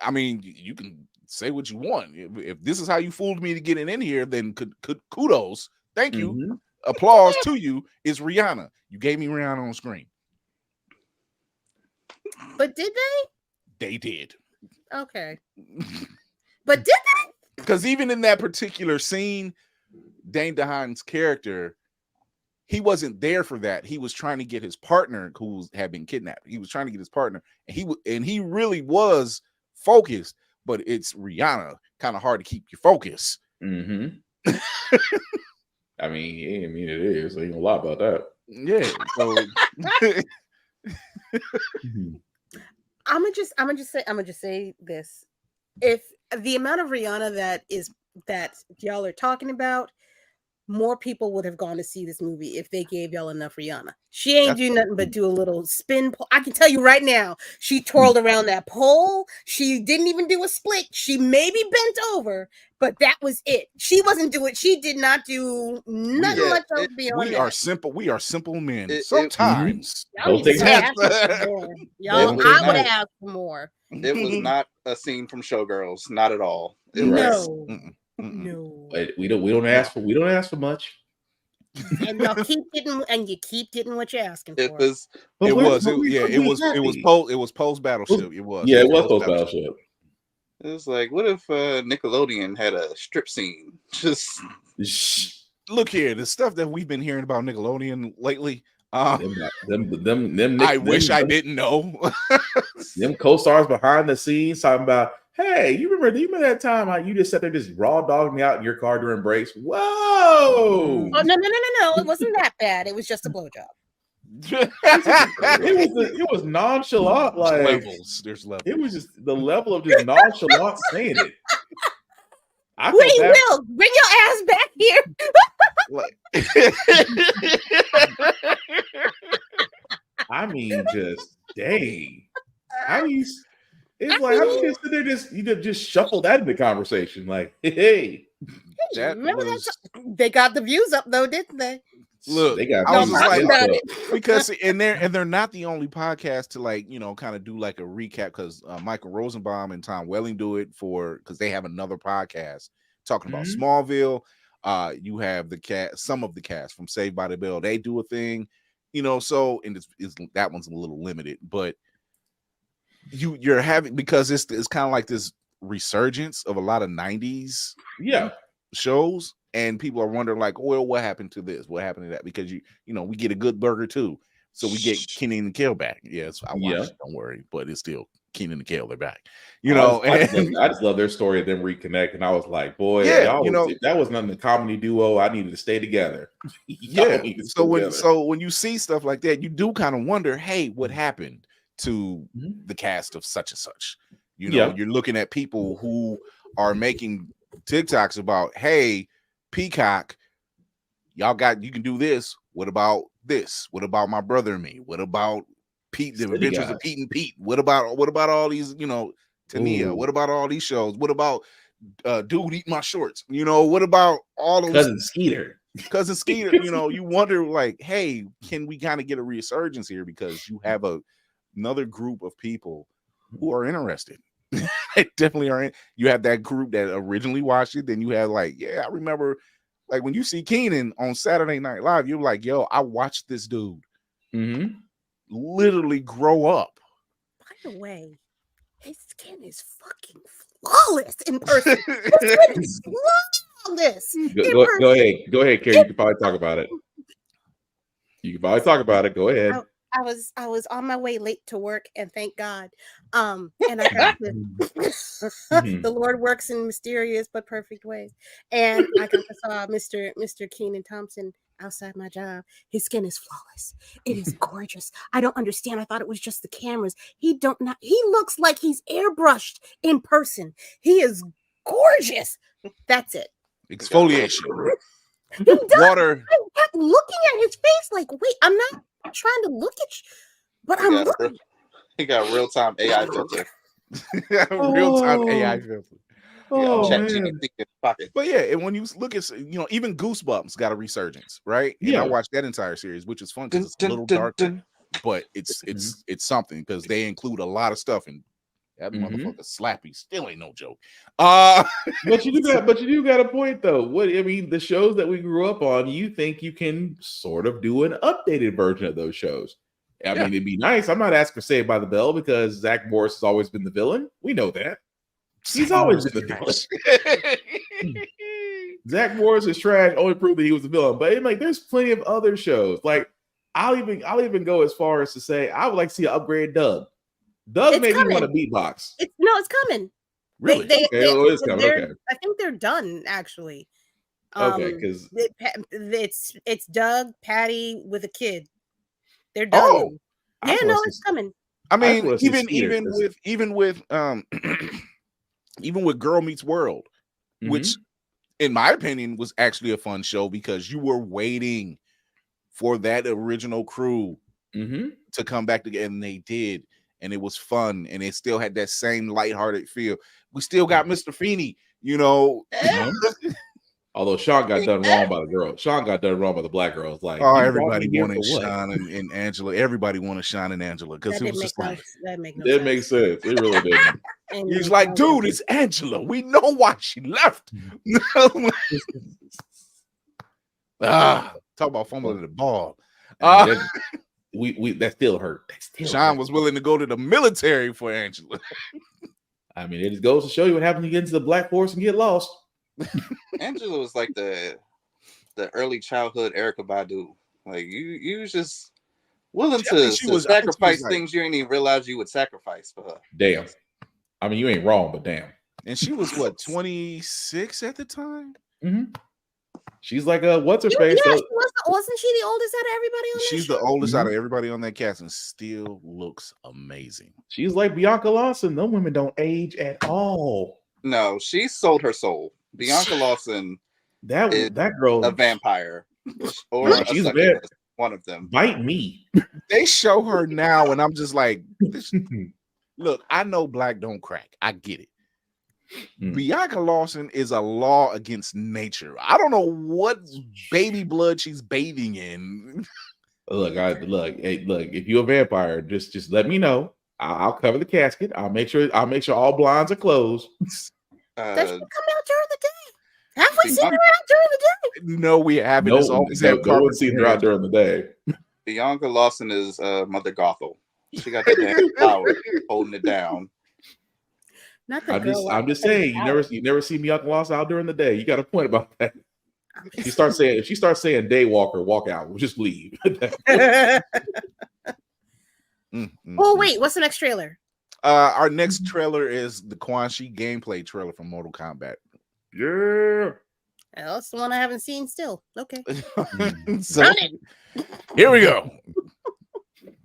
I mean, you can say what you want. If this is how you fooled me to get in here, then kudos, thank you, applause to you. Is Rihanna? You gave me Rihanna on screen. But did they? They did. Okay. But did they? Because even in that particular scene, Dane DeHaan's character, he wasn't there for that. He was trying to get his partner who had been kidnapped. He was trying to get his partner, and he really was focused. But it's Rihanna, kind of hard to keep your focus. I mean, it is. Ain't a lot about that. Yeah. So I'm gonna just say this. If the amount of Rihanna that y'all are talking about, more people would have gone to see this movie if they gave y'all enough Rihanna. She ain't do nothing but do a little spin pole. I can tell you right now, she twirled around that pole. She didn't even do a split. She maybe bent over, but that was it. She did not do nothing much else beyond we that. are simple men. Sometimes. Y'all need to ask for more. Y'all, I would have asked for more. It was not a scene from Showgirls, not at all. No. But we don't ask for much. And y'all keep getting what you're asking for. It was post Battleship. It was. Yeah, it was post Battleship. It was like, what if Nickelodeon had a strip scene? Just look here, the stuff that we've been hearing about Nickelodeon lately. Them I wish I didn't know. Them co-stars behind the scenes talking about, hey, you remember that time how you just sat there just raw dogging me out in your car during breaks? Whoa! Oh, no. It wasn't that bad. It was just a blowjob. it was nonchalant, like levels. There's levels. It was just the level of just nonchalant saying it. Will, bring your ass back here. I mean, just dang. How do you? It's like how you just sit there, just shuffle that in the conversation, like, hey. Remember that? They got the views up though, didn't they? Look, they got I was just like, because they're not the only podcast to kind of do like a recap, because Michael Rosenbaum and Tom Welling do it because they have another podcast talking about Smallville. You have some of the cast from Saved by the Bell. They do a thing, so, and it's that one's a little limited, but you're having, because it's kind of like this resurgence of a lot of 90s shows, and people are wondering like, well, what happened to this? What happened to that? Because we get a good burger too. So we get Kenan and Kel back. Yes, I watched it, don't worry, but it's still Kenan and Kel, they're back. I just love their story of them reconnect, and I was like, boy, if that was not the comedy duo, I needed to stay together. So when you see stuff like that, you do kind of wonder, hey, what happened to the cast of such and such? You're looking at people who are making TikToks about, hey, Peacock, you can do this. What about this? What about My Brother and Me? What about Pete, The Adventures of Pete and Pete? What about all these, Tania? What about all these shows? What about Dude Eat My Shorts? What about all those Cousin Skeeter? You wonder like, hey, can we kind of get a resurgence here? Because you have another group of people who are interested. They definitely are. You have that group that originally watched it. Then you have like, I remember like when you see Kenan on Saturday Night Live, you're like, yo, I watched this dude literally grow up. By the way, his skin is fucking flawless in person. His skin is all this. Go ahead, Carrie. You can probably talk about it. Go ahead. I was on my way late to work, and thank God. And I got the Lord works in mysterious but perfect ways. And I got to saw Mr. Keenan Thompson outside my job. His skin is flawless. It is gorgeous. I don't understand. I thought it was just the cameras. He looks like he's airbrushed in person. He is gorgeous. That's it. Exfoliation. Water. I kept looking at his face like, wait, I'm not trying to look at you, but I'm looking. He got real-time AI filter. Real-time AI filter. Oh, Chat man. GPT in his pocket. But yeah, and when you look at, even Goosebumps got a resurgence, right? And I watched that entire series, which is fun because it's a little darker, but it's something because they include a lot of stuff, and that motherfucker Slappy still ain't no joke. But you do got a point though. The shows that we grew up on, you think you can sort of do an updated version of those shows. I mean, it'd be nice. I'm not asking for Saved by the Bell because Zach Morris has always been the villain. We know that. He's always been the villain. Zach Morris is trash. Only proved that he was the villain. But there's plenty of other shows. Like I'll even go as far as to say I would like to see an upgrade Doug. Doug made me want to beatbox. It's coming. Really? It's coming. Okay. I think they're done actually. Okay, because it's Doug, Patty with a kid. They're done. Oh, it's coming. I mean, even with Girl Meets World, which in my opinion was actually a fun show because you were waiting for that original crew to come back together, and they did. And it was fun, and it still had that same lighthearted feel. We still got Mr. Feeney, Although Sean got done wrong by the girl. Sean got done wrong by the black girls. Like, everybody wanted Sean and Angela. Everybody wanted Sean and Angela because it was just like that makes no sense. It makes sense. It really didn't. He's like, dude, it's Angela. We know why she left. Talk about fumbling the ball. We that still hurt. Sean was willing to go to the military for Angela. I mean, it just goes to show you what happens when you get into the black forest and get lost. Angela was like the early childhood Erykah Badu. Like you was just willing to sacrifice things you didn't even realize you would sacrifice for her. Damn. I mean, you ain't wrong, but damn. And she was what, 26 at the time? She's like what's her face? Yeah, wasn't she the oldest out of everybody on that She's show? the oldest out of everybody on that cast and still looks amazing. She's like Bianca Lawson. Those women don't age at all. No, she sold her soul. Bianca Lawson, that girl, a vampire, or she's one of them. Bite me. They show her now, and I'm just like, look, I know black don't crack. I get it. Bianca Lawson is a law against nature. I don't know what baby blood she's bathing in. Look, if you're a vampire, just let me know. I'll cover the casket. I'll make sure all blinds are closed. Does she come out during the day? Have we seen her out during the day? No, we haven't. No one's seen her out during the day. Bianca Lawson is Mother Gothel. She got that damn power holding it down. I'm just saying, you never see Bianca Lawson out during the day. You got a point about that. If she starts saying Daywalker, walk out. We'll just leave. Oh wait, what's the next trailer? Our next trailer is the Quan Chi gameplay trailer from Mortal Kombat. Yeah. That's the one I haven't seen still. Okay. So, here we go.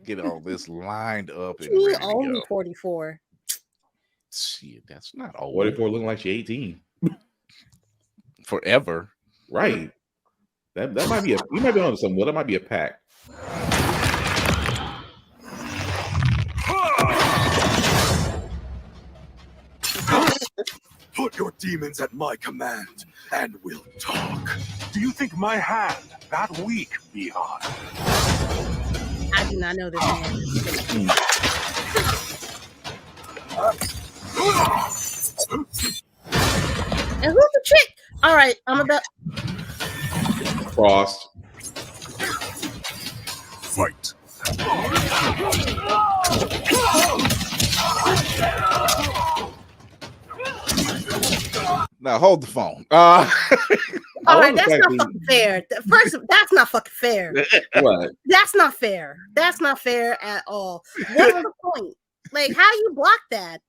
Get all this lined up. And only 44. Shit, that's not old. 44 looking like she's 18. Forever. Right. That might be you might be on something. That might be a pack. Put your demons at my command, and we'll talk. Do you think my hand that weak, Bihar? I do not know this man. And who's the chick? All right, I'm about Frost. Fight. Now hold the phone. All right, that's not fucking fair. First, that's not fucking fair. What? That's not fair. That's not fair at all. What was the point? Like, how you block that?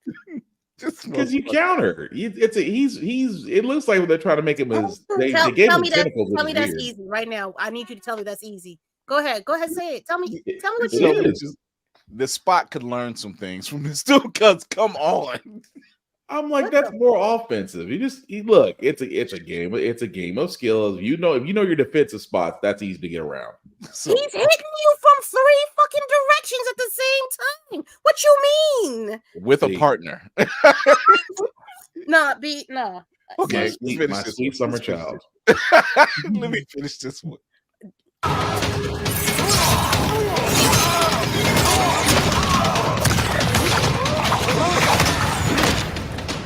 Because you counter. It looks like they're trying to make him as they gave him tentacles. Tell me that's easy right now. I need you to tell me that's easy. Go ahead, say it. Tell me what you did. The Spot could learn some things from this too. Cause come on. I'm like, that's more offensive. Look, it's a game. It's a game of skills. If you know your defensive spots, that's easy to get around. So, he's hitting you from 3 fucking directions at the same time. What you mean? With a partner. No. Okay, my sweet summer child. Let me finish this one.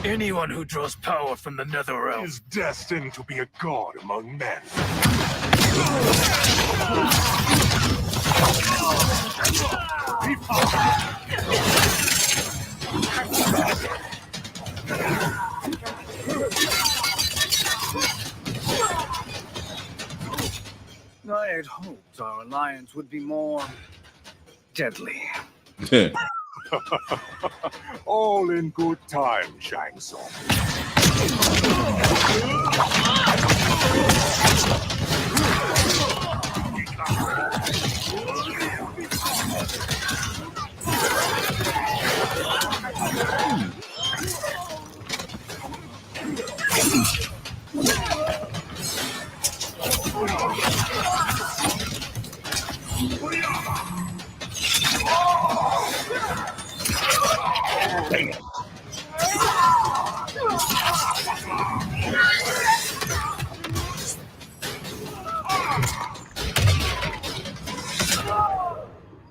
Anyone who draws power from the Netherrealm is destined to be a god among men. I had hoped our alliance would be more deadly. All in good time, Shang Tsung.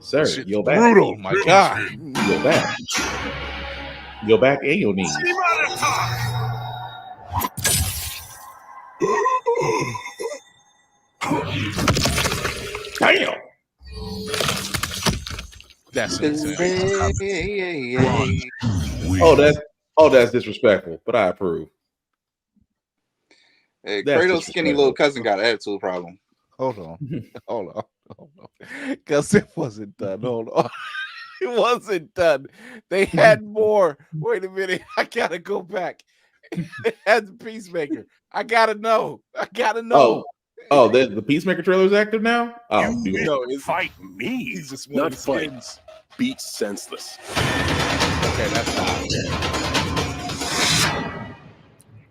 Sir, you're back. Brutal, my God. You're back. You're back and your knees. Damn. That's insane. That's disrespectful, but I approve. Hey, Kratos' skinny little cousin got an attitude problem. Hold on. Because it wasn't done. Hold on. It wasn't done. They had more. Wait a minute. I gotta go back. They had the Peacemaker. I gotta know. Oh, the Peacemaker trailer is active now? Oh, fight me. He's just not fight. Beat senseless. Okay, that's not.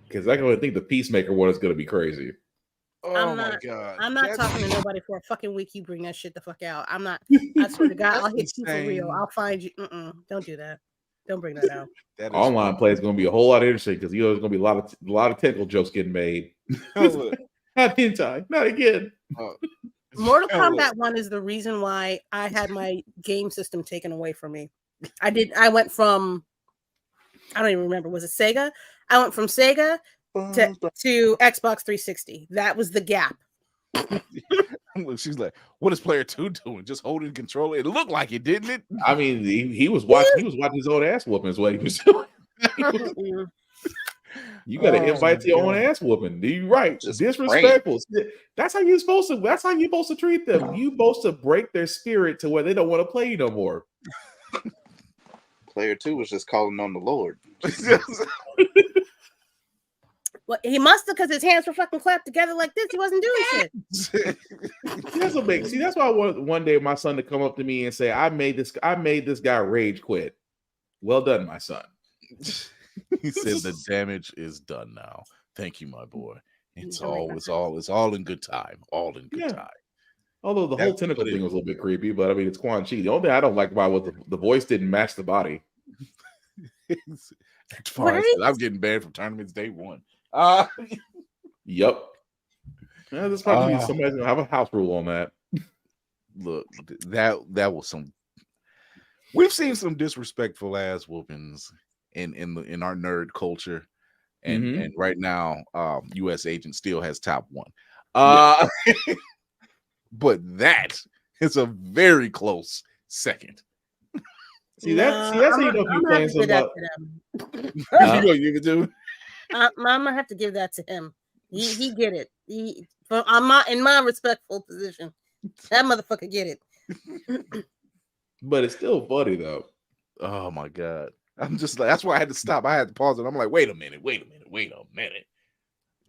Because I can think the Peacemaker one is going to be crazy. Oh my God. I'm not talking to nobody for a fucking week. You bring that shit the fuck out. I'm not. I swear to God, I'll hit you for real. I'll find you. Don't do that. Don't bring that out. Online play is going to be a whole lot interesting because there's going to be a lot of technical jokes getting made. Not in time. Not again. Mortal Kombat 1 is the reason why I had my game system taken away from me. I went from, I don't even remember. Was it Sega? I went from Sega to Xbox 360. That was the gap. She's like, what is player 2 doing? Just holding control. It looked like it, didn't it? I mean, he was watching his own ass whooping is what he was doing. You got to invite your own ass whooping. You right? Just disrespectful. That's how you're supposed to treat them. You supposed to break their spirit to where they don't want to play you no more. Player 2 was just calling on the Lord. Well, he must have, because his hands were fucking clapped together like this. He wasn't doing shit. That's why I want one day my son to come up to me and say, I made this guy rage quit. Well done, my son. He said the damage is done now. Thank you, my boy. It's all in good time. All in good time. Although the whole tentacle thing was a little bit creepy, but I mean it's Quan Chi. The only thing I don't like about it was the voice didn't match the body. I'm getting banned from tournaments day one. Yep. Yeah, there's probably somebody's gonna have a house rule on that. Look, that was some. We've seen some disrespectful ass whoopings in our nerd culture, and right now, U.S. Agent still has top one. But that is a very close second. That's how you know if you're playing something. You gonna give it to me? I'm gonna have to give that to him. He get it. In my respectful position, that motherfucker get it. But it's still funny though. Oh my god. I'm just like, that's why I had to stop. I had to pause it. I'm like, wait a minute.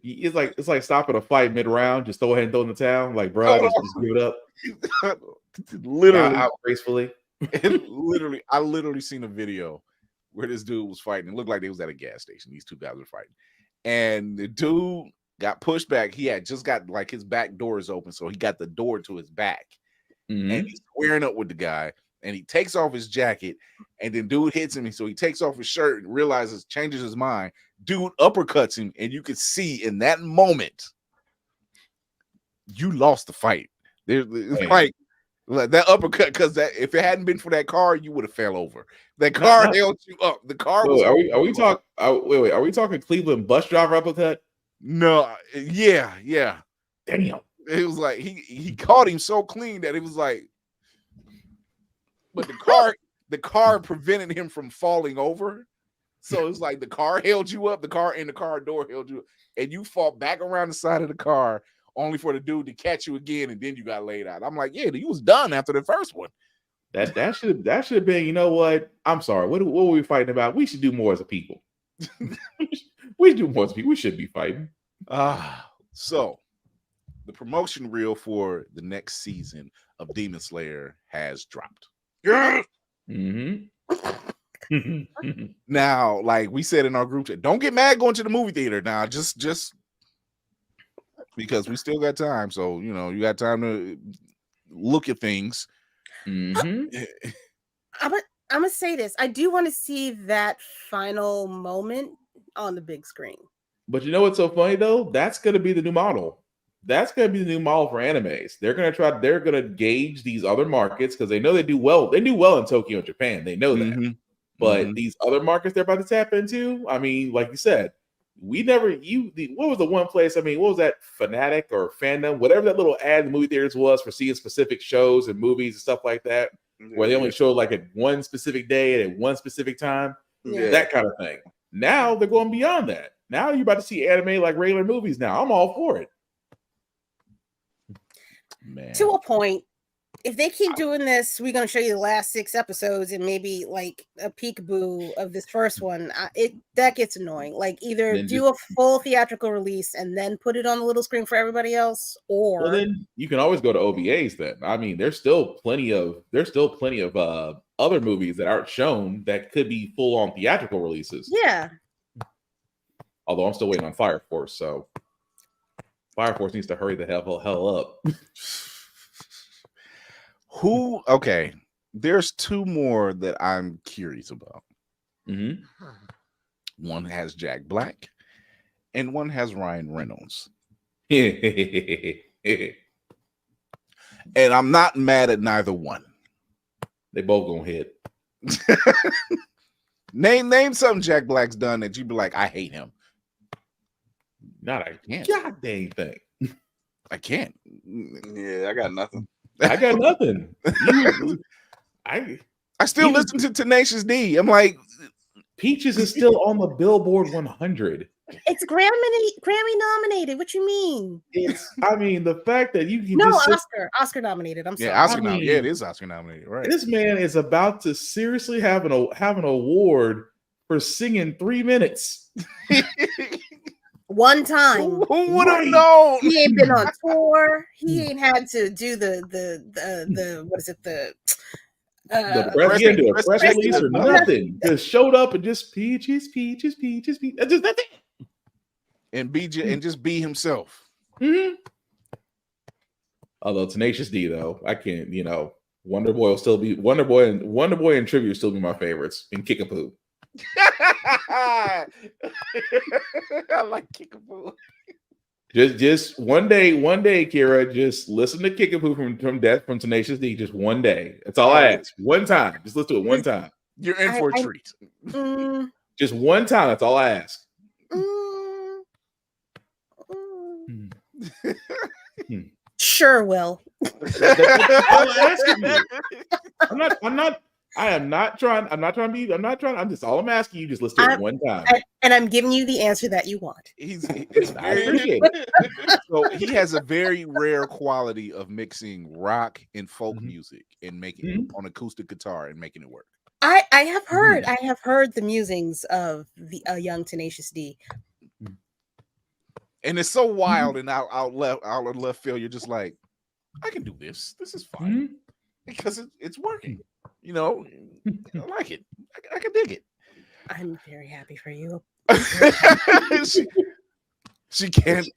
It's like stopping a fight mid-round, just throw ahead and throw in the towel. Like, bro, just give it up. Literally, out gracefully. I literally seen a video where this dude was fighting. It looked like they was at a gas station. These two guys were fighting, and the dude got pushed back. He had just got like his back doors open, so he got the door to his back, and he's squaring up with the guy. And he takes off his jacket, and then dude hits him. So he takes off his shirt and realizes, changes his mind. Dude uppercuts him, and you can see in that moment, you lost the fight. There's like that uppercut, because that if it hadn't been for that car, you would have fell over. That car held you up. The car was. Are we talking? Wait. Are we talking Cleveland bus driver uppercut? No. Yeah. Damn. It was like he caught him so clean that it was like. But the car prevented him from falling over. So it's like the car held you up, the car door held you up, and you fall back around the side of the car only for the dude to catch you again, and then you got laid out. I'm like, yeah, he was done after the first one. That should have been, you know what? I'm sorry. What were we fighting about? We should do more as a people. We should do more as a people. We should be fighting. So the promotion reel for the next season of Demon Slayer has dropped. Now, like we said in our group chat, don't get mad going to the movie theater now. Just because we still got time. So you got time to look at things. I'm gonna say this. I do want to see that final moment on the big screen. But you know what's so funny though? That's gonna be the new model. That's going to be the new model for animes. They're going to gauge these other markets because they know they do well. They do well in Tokyo and Japan. They know that. But these other markets they're about to tap into, I mean, like you said, what was the one place? I mean, what was that Fanatic or Fandom, whatever that little ad in the movie theaters was for seeing specific shows and movies and stuff like that, where they only show like at one specific day and at one specific time, that kind of thing. Now they're going beyond that. Now you're about to see anime like regular movies now. I'm all for it. Man. To a point, if they keep doing this, we're going to show you the last 6 episodes and maybe like a peekaboo of this first one. That gets annoying. Like either do a full theatrical release and then put it on the little screen for everybody else, or then you can always go to OVAs. Then I mean, there's still plenty of other movies that aren't shown that could be full on theatrical releases. Yeah. Although I'm still waiting on Fire Force, so. Fire Force needs to hurry the hell up. Okay, there's 2 more that I'm curious about. One has Jack Black, and one has Ryan Reynolds. And I'm not mad at neither one. They both gonna hit. Name something Jack Black's done that you'd be like, I hate him. Not a goddamn thing. I can't. Yeah, I got nothing. I got nothing. I still listen to Tenacious D. I'm like, Peaches is still on the Billboard 100. It's Grammy nominated. What you mean? The fact that you can Oscar nominated. I'm sorry. Yeah, it is Oscar nominated. Right. This man is about to seriously have an award for singing 3 minutes. One time. Who would have known? He ain't been on tour. He ain't had to do the what is it, the press release or nothing. Just showed up and just peaches. Just that thing. And just be himself. Although Tenacious D though, I can't, Wonder Boy will still be Wonder Boy and Trivia will still be my favorites, and Kickapoo. I like Kickapoo. Just one day, Kira, just listen to Kickapoo from Tenacious D. Just one day. That's all I ask. One time. Just listen to it one time. You're in for a treat. Just one time. That's all I ask. Sure will. I'm asking you. I'm just all I'm asking you, just list it one time. And I'm giving you the answer that you want. I appreciate it. So he has a very rare quality of mixing rock and folk music and making it on acoustic guitar and making it work. I have heard the musings of the young Tenacious D. And it's so wild and out left field. You're just like, I can do this. This is fun because it's working. You know, I like it. I can dig it. I'm very happy for you. she can't.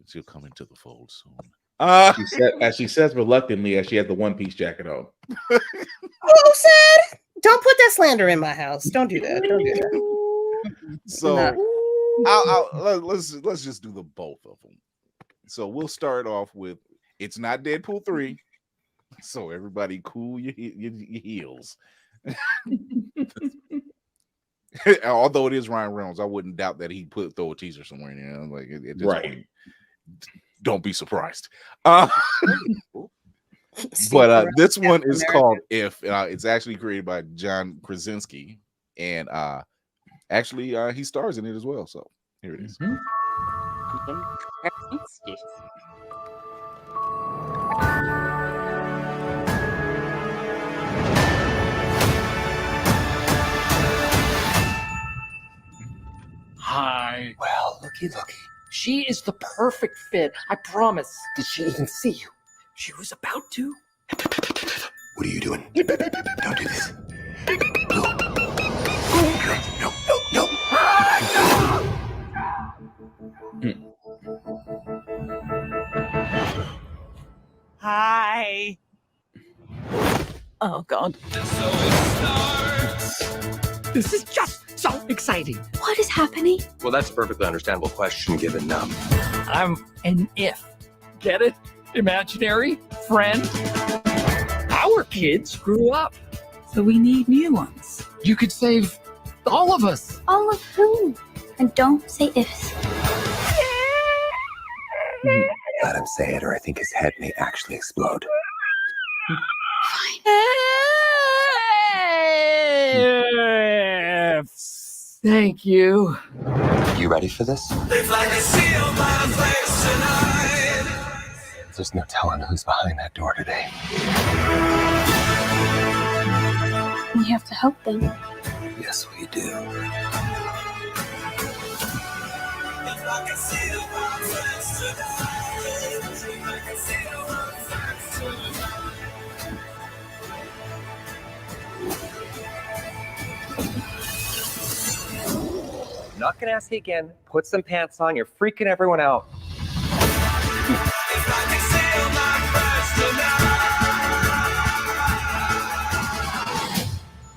She'll come into the fold soon. As she says reluctantly, as she has the one-piece jacket on. Who said? Don't put that slander in my house. Don't do that. Don't do that. So let's just do the both of them. So we'll start off with it's not Deadpool 3. So everybody cool your heels. Although it is Ryan Reynolds, I wouldn't doubt that he throw a teaser somewhere in there. Like it just right. Don't be surprised. But this one is called If. It's actually created by John Krasinski, and actually he stars in it as well. So here it is. Hi. Well, looky. She is the perfect fit. I promise. Did she even see you? She was about to. What are you doing? Don't do this. No. Hi. Oh, God. This is just so exciting. What is happening? Well, that's a perfectly understandable question given I'm an if. Get it? Imaginary friend. Our kids grew up. So we need new ones. You could save all of us. All of whom? And don't say ifs. Let him say it, or I think his head may actually explode. Thank you. You ready for this? There's no telling who's behind that door today. We have to help them. Yes, we do. Not gonna ask you again. Put some pants on. You're freaking everyone out.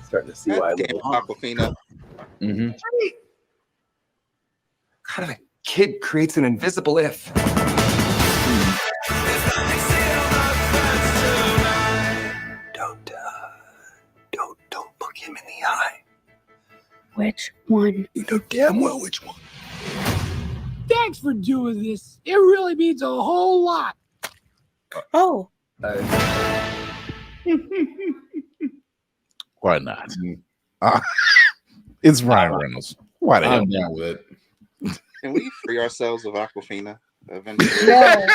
Starting to see why I love Aquafina. What kind of a kid creates an invisible if? Don't look him in the eye. Which one? You know damn well which one. Thanks for doing this. It really means a whole lot. Oh. Why not? It's Ryan Reynolds. Why the hell? I'm down with it. Can we free ourselves of Aquafina eventually? No.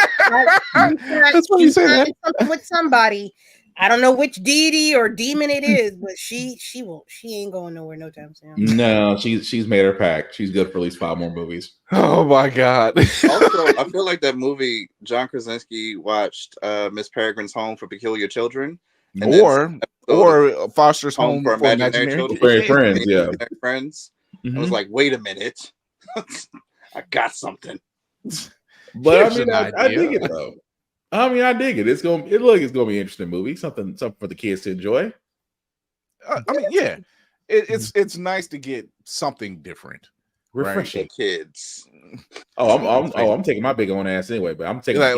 That's what he said. With somebody. I don't know which deity or demon it is, but she ain't going nowhere no time soon. No, she's made her pact. She's good for at least 5 more movies. Oh my God. Also, I feel like that movie John Krasinski watched Miss Peregrine's Home for Peculiar Children. Or Foster's Home for Imaginary Children. Friends, yeah. Friends. I was like, wait a minute. I got something. But I mean, I dig it though. I dig it. It's gonna be an interesting movie. Something for the kids to enjoy. Yeah, it's nice to get something different, refreshing. Right? Kids. I'm taking my big own ass anyway, but I'm taking I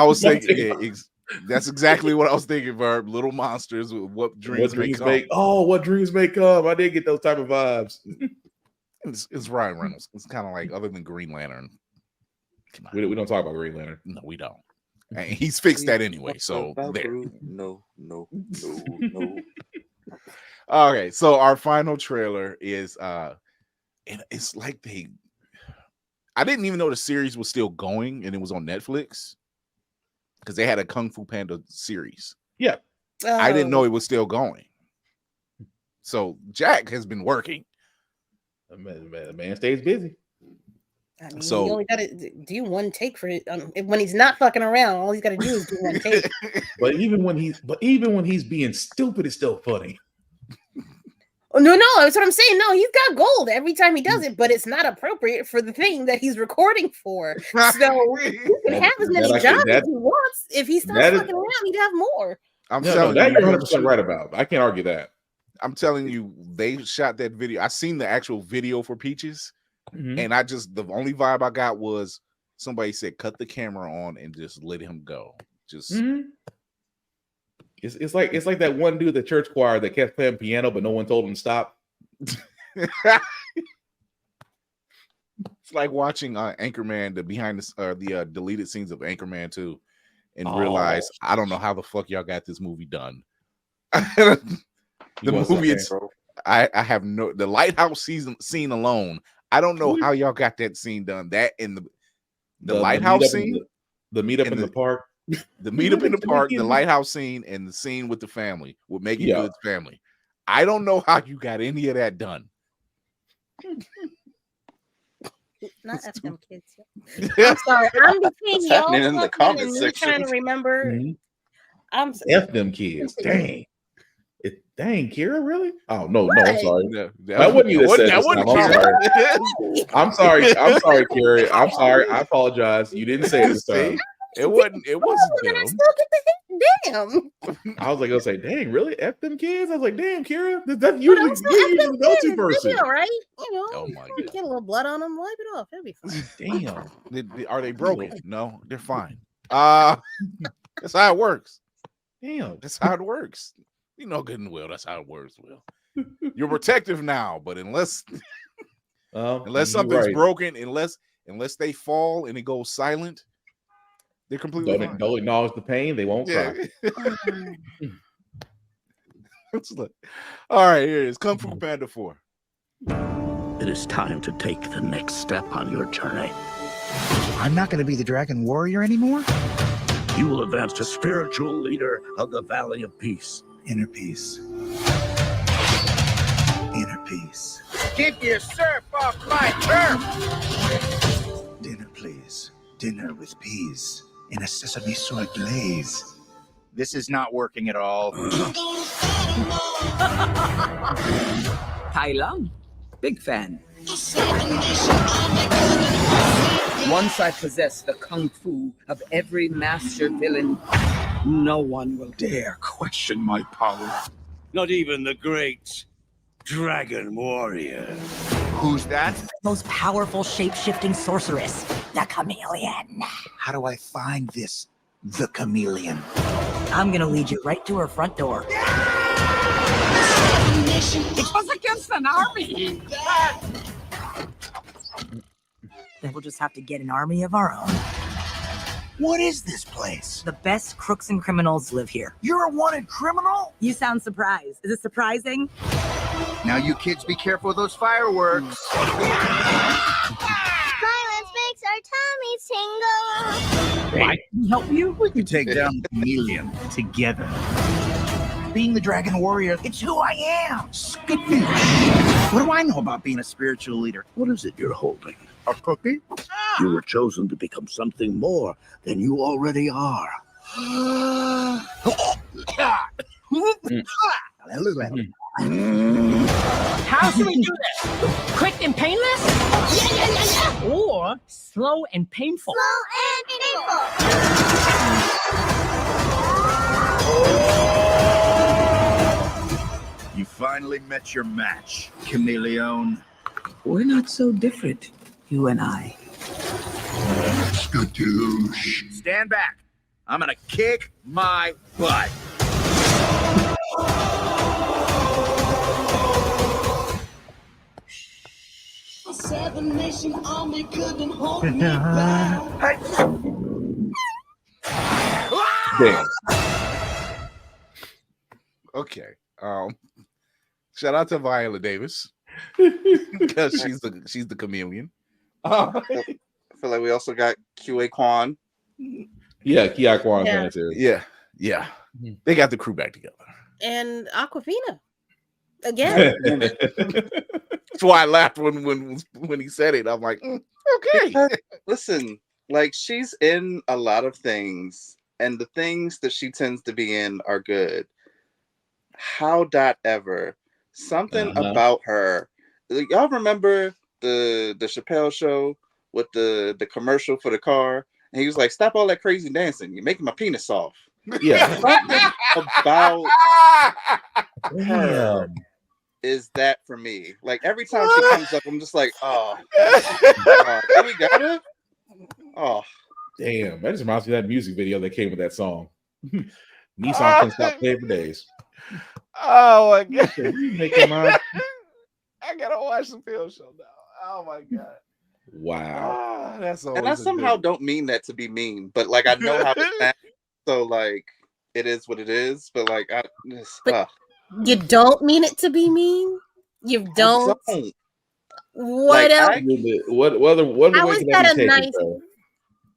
was thinking. That's exactly what I was thinking. Verb, little monsters with what dreams may come. What dreams may come. I did get those type of vibes. It's Ryan Reynolds. It's kind of like, other than Green Lantern. We don't talk about Green Lantern. No, we don't. And he's fixed that anyway. So there. No. Okay, so our final trailer is and it's like I didn't even know the series was still going and it was on Netflix because they had a Kung Fu Panda series. Yeah. I didn't know it was still going. So Jack has been working. The man stays busy. I mean, So you only gotta do one take for it. When he's not fucking around, all he's gotta do is do one take. But even when he's being stupid, it's still funny. Oh, no, that's what I'm saying. No, he's got gold every time he does it, but it's not appropriate for the thing that he's recording for. So he can have as many jobs as he wants. If he stops fucking around, he'd have more. I'm telling that you, you're 100% right about. I can't argue that. I'm telling you, they shot that video. I seen the actual video for Peaches, and the only vibe I got was somebody said, "Cut the camera on and just let him go." Just it's like that one dude at the church choir that kept playing piano, but no one told him to stop. It's like watching Anchorman, the behind the deleted scenes of Anchorman 2, and realize I don't know how the fuck y'all got this movie done. The movie, I have the lighthouse scene alone. I don't know how y'all got that scene done. That in the lighthouse scene, the meetup in the park, the meetup in the park, the lighthouse scene, and the scene with the family with Megan Good's family. I don't know how you got any of that done. Not F them kids. I'm sorry. I'm between y'all in the comment and me trying to remember. I'm F them kids. Dang. Dang, Kira, really? Oh no, I'm sorry. That wasn't you that said this time. I'm sorry, Kira. I'm sorry. I apologize. You didn't say it this time. It wasn't them. Damn. I was like, gonna say, dang, really? F them kids? I was like, damn, Kira. That's usually the go-to person. Right? You know, oh my God. Get a little blood on them, wipe it off. It'll be fine. Damn. Are they broken? No, they're fine. That's how it works. Damn. That's how it works. You know good and well that's how it works, Will. You're protective now, but unless something's broken, unless they fall and it goes silent, they're completely fine. Don't acknowledge the pain, they won't cry. All right, here it is. Kung Fu Panda 4. It is time to take the next step on your journey. I'm not going to be the Dragon Warrior anymore? You will advance to spiritual leader of the Valley of Peace. Inner peace. Inner peace. Keep your surf off my turf! Dinner, please. Dinner with peas in a sesame soy glaze. This is not working at all. Tai Lung, big fan. Once I possess the kung fu of every master villain, no one will dare question my power. Not even the great Dragon Warrior. Who's that? Most powerful shape-shifting sorceress, the Chameleon. How do I find the Chameleon? I'm gonna lead you right to her front door. It was against an army. Then we'll just have to get an army of our own. What is this place? The best crooks and criminals live here. You're a wanted criminal? You sound surprised. Is it surprising? Now you kids be careful of those fireworks. Violence makes our tummies tingle. Why can we help you? We can take down the Chameleon together. Being the Dragon Warrior, it's who I am. What do I know about being a spiritual leader? What is it you're holding? A cookie? You were chosen to become something more than you already are. How should we do this? Quick and painless? Yeah. Or slow and painful? Slow and painful. You finally met your match, Chameleon. We're not so different, you and I. Skadoosh. Stand back. I'm gonna kick my butt. The Seven Nation Army couldn't hold me back. Damn. Okay. Shout out to Viola Davis because she's the chameleon. I feel like we also got QA Kwan. Yeah, Kia Kwan's on it too. Yeah. They got the crew back together. And Aquafina again. That's why I laughed when he said it. I'm like, okay. Because, listen, like she's in a lot of things, and the things that she tends to be in are good. How.ever something about her. Y'all remember the Chappelle show with the commercial for the car? And he was like, "Stop all that crazy dancing. You're making my penis soft." Yeah. Something about her is that for me. Like every time she comes up, I'm just like, oh, we got her. Oh, damn! That just reminds me of that music video that came with that song. Nissan couldn't stop playing for days. Oh my god! I gotta watch the film show now. Oh my god! Wow. And I somehow don't mean that to be mean, but like I know how it sounds, so like it is what it is. But like you don't mean it to be mean. You don't. What like, else? What other How way is can that be a taken, nice though?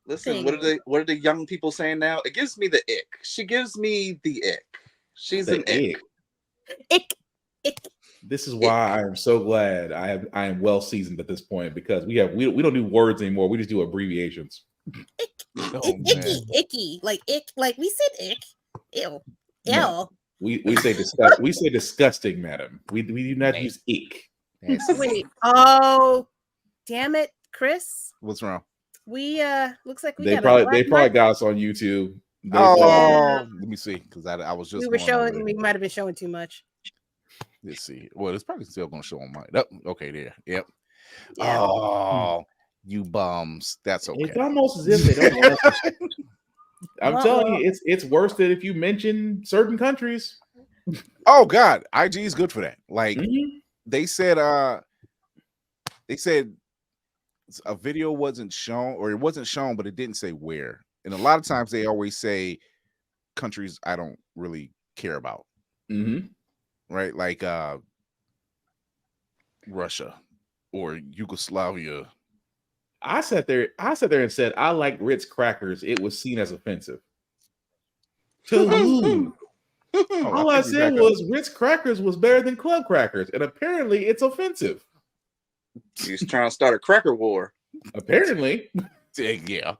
Listen, what are the young people saying now? It gives me the ick. She gives me the ick. She's The an ick. Ick. This is why I am so glad I am well seasoned at this point, because we don't do words anymore. We just do abbreviations. Icky, like ick, like we said ick. Ew. No. We say disgusting, madam. We do not use ick. Wait. Oh, damn it, Chris. What's wrong? We looks like They probably got us on YouTube. Let me see, because I was just we might have been showing too much. Let's see. Well, it's probably still gonna show on mine. Oh, okay, there. Yep. Yeah. Oh, you bums. That's okay. It's almost as if they don't. I'm telling you, it's worse than if you mention certain countries. Oh God, IG is good for that. Like they said a video wasn't shown, or it wasn't shown, but it didn't say where. And a lot of times they always say countries I don't really care about. Right, like Russia or Yugoslavia. I sat there and said, I like Ritz crackers. It was seen as offensive. To who? All I said was Ritz crackers was better than club crackers, and apparently it's offensive. He's trying to start a cracker war. Apparently. Yeah.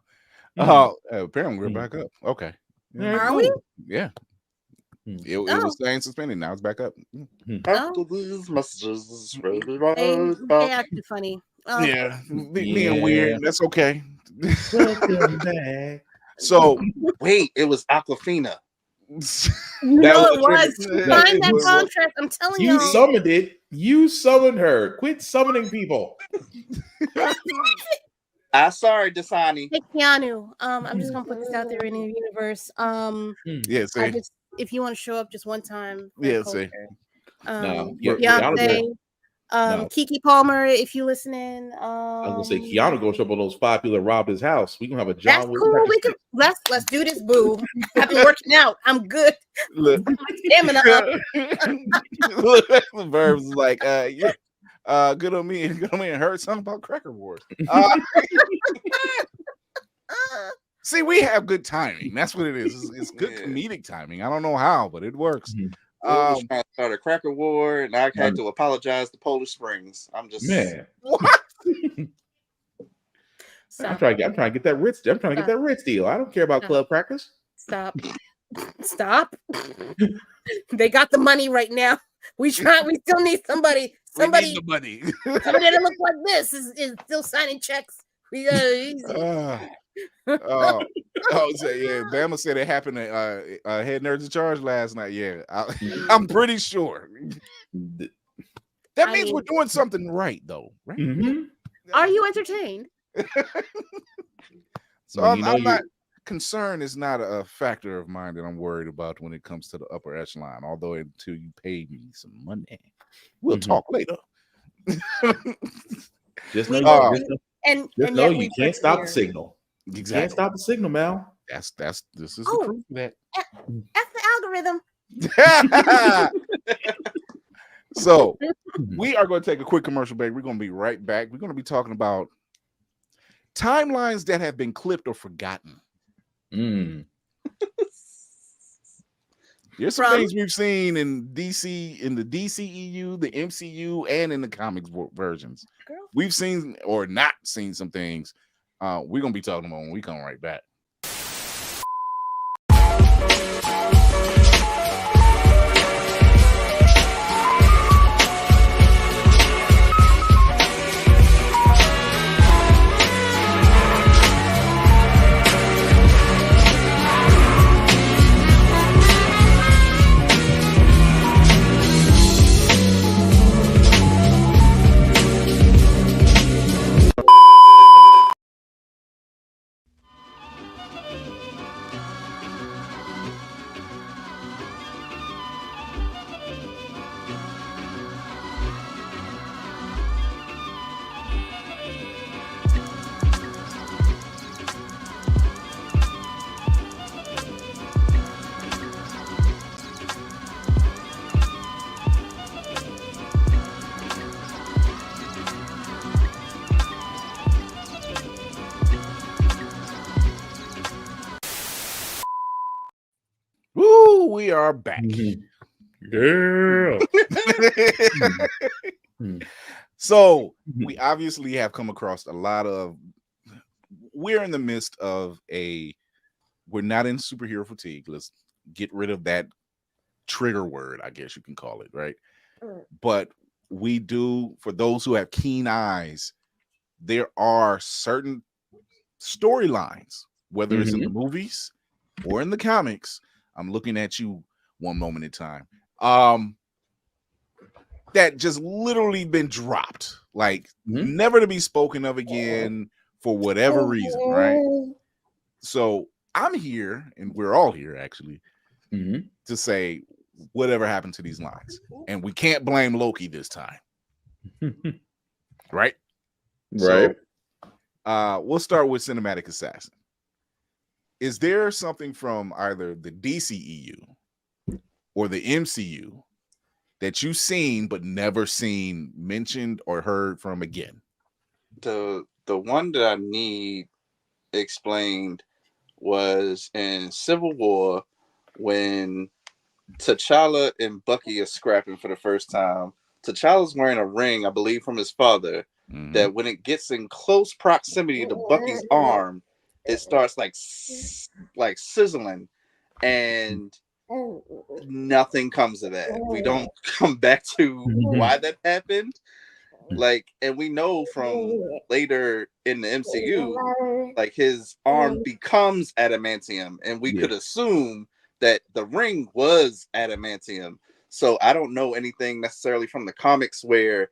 Apparently we're back up. Okay. Are we? Yeah. It was staying suspended. Now it's back up. After these messages, They acted funny. Yeah, being weird. That's okay. So wait, it was Aquafina. No, it was. Find that contract. I'm telling you. You summoned it. You summoned her. Quit summoning people. Sorry, Dasani. Hey, Keanu. I'm just gonna put this out there in the universe. If you want to show up just one time. See. Beyonce. Keke Palmer, if you listening. I was gonna say Keanu gonna show up on those 5 people that robbed his house. We gonna have a John. That's cool. Let's do this, boo. I've been working out. I'm good. Stamina up. The verbs is like, good on me. Good on me. And heard something about Cracker Wars. See, we have good timing. That's what it is. It's good comedic timing. I don't know how, but it works. I was trying to start a cracker war, and I had to apologize to Polish Springs. I'm just what? I'm trying to get that Ritz. I'm trying to get that Ritz deal. I don't care about club crackers. Stop. They got the money right now. We still need somebody. Somebody need the money. Somebody that looks like this is still signing checks. We got easy. So yeah, Bama said it happened at Head Nerds in Charge last night. Yeah, I'm pretty sure. That means we're doing something right, though. Right? Are you entertained? So I'm not concerned. Is not a factor of mine that I'm worried about when it comes to the upper echelon. Although until you pay me some money, we'll talk later. Just know you can't stop the signal. Exactly. You can't stop the signal, Mal. This is the proof of that. That's the algorithm. So we are going to take a quick commercial break. We're going to be right back. We're going to be talking about timelines that have been clipped or forgotten. There's some things we've seen in DC, in the DCEU, the MCU, and in the comics versions. We've seen or not seen some things. We're going to be talking about when we come right back. Woo, we are back. Girl. So we obviously have come across a lot of, we're in the midst of we're not in superhero fatigue. Let's get rid of that trigger word, I guess you can call it, right? But we do, for those who have keen eyes, there are certain storylines, whether it's in the movies or in the comics. I'm looking at you one moment in time. That just literally been dropped, like never to be spoken of again for whatever reason, right? So I'm here, and we're all here actually, to say whatever happened to these lines, and we can't blame Loki this time, right? Right. So, we'll start with Cinematic Assassin. Is there something from either the DCEU or the MCU that you've seen but never seen mentioned or heard from again? The one that I need explained was in Civil War when T'Challa and Bucky are scrapping for the first time. T'Challa's wearing a ring, I believe, from his father, that when it gets in close proximity to Bucky's arm, it starts like sizzling, and nothing comes of that. We don't come back to why that happened. Like, and we know from later in the MCU, like his arm becomes adamantium, and we could assume that the ring was adamantium. So I don't know anything necessarily from the comics where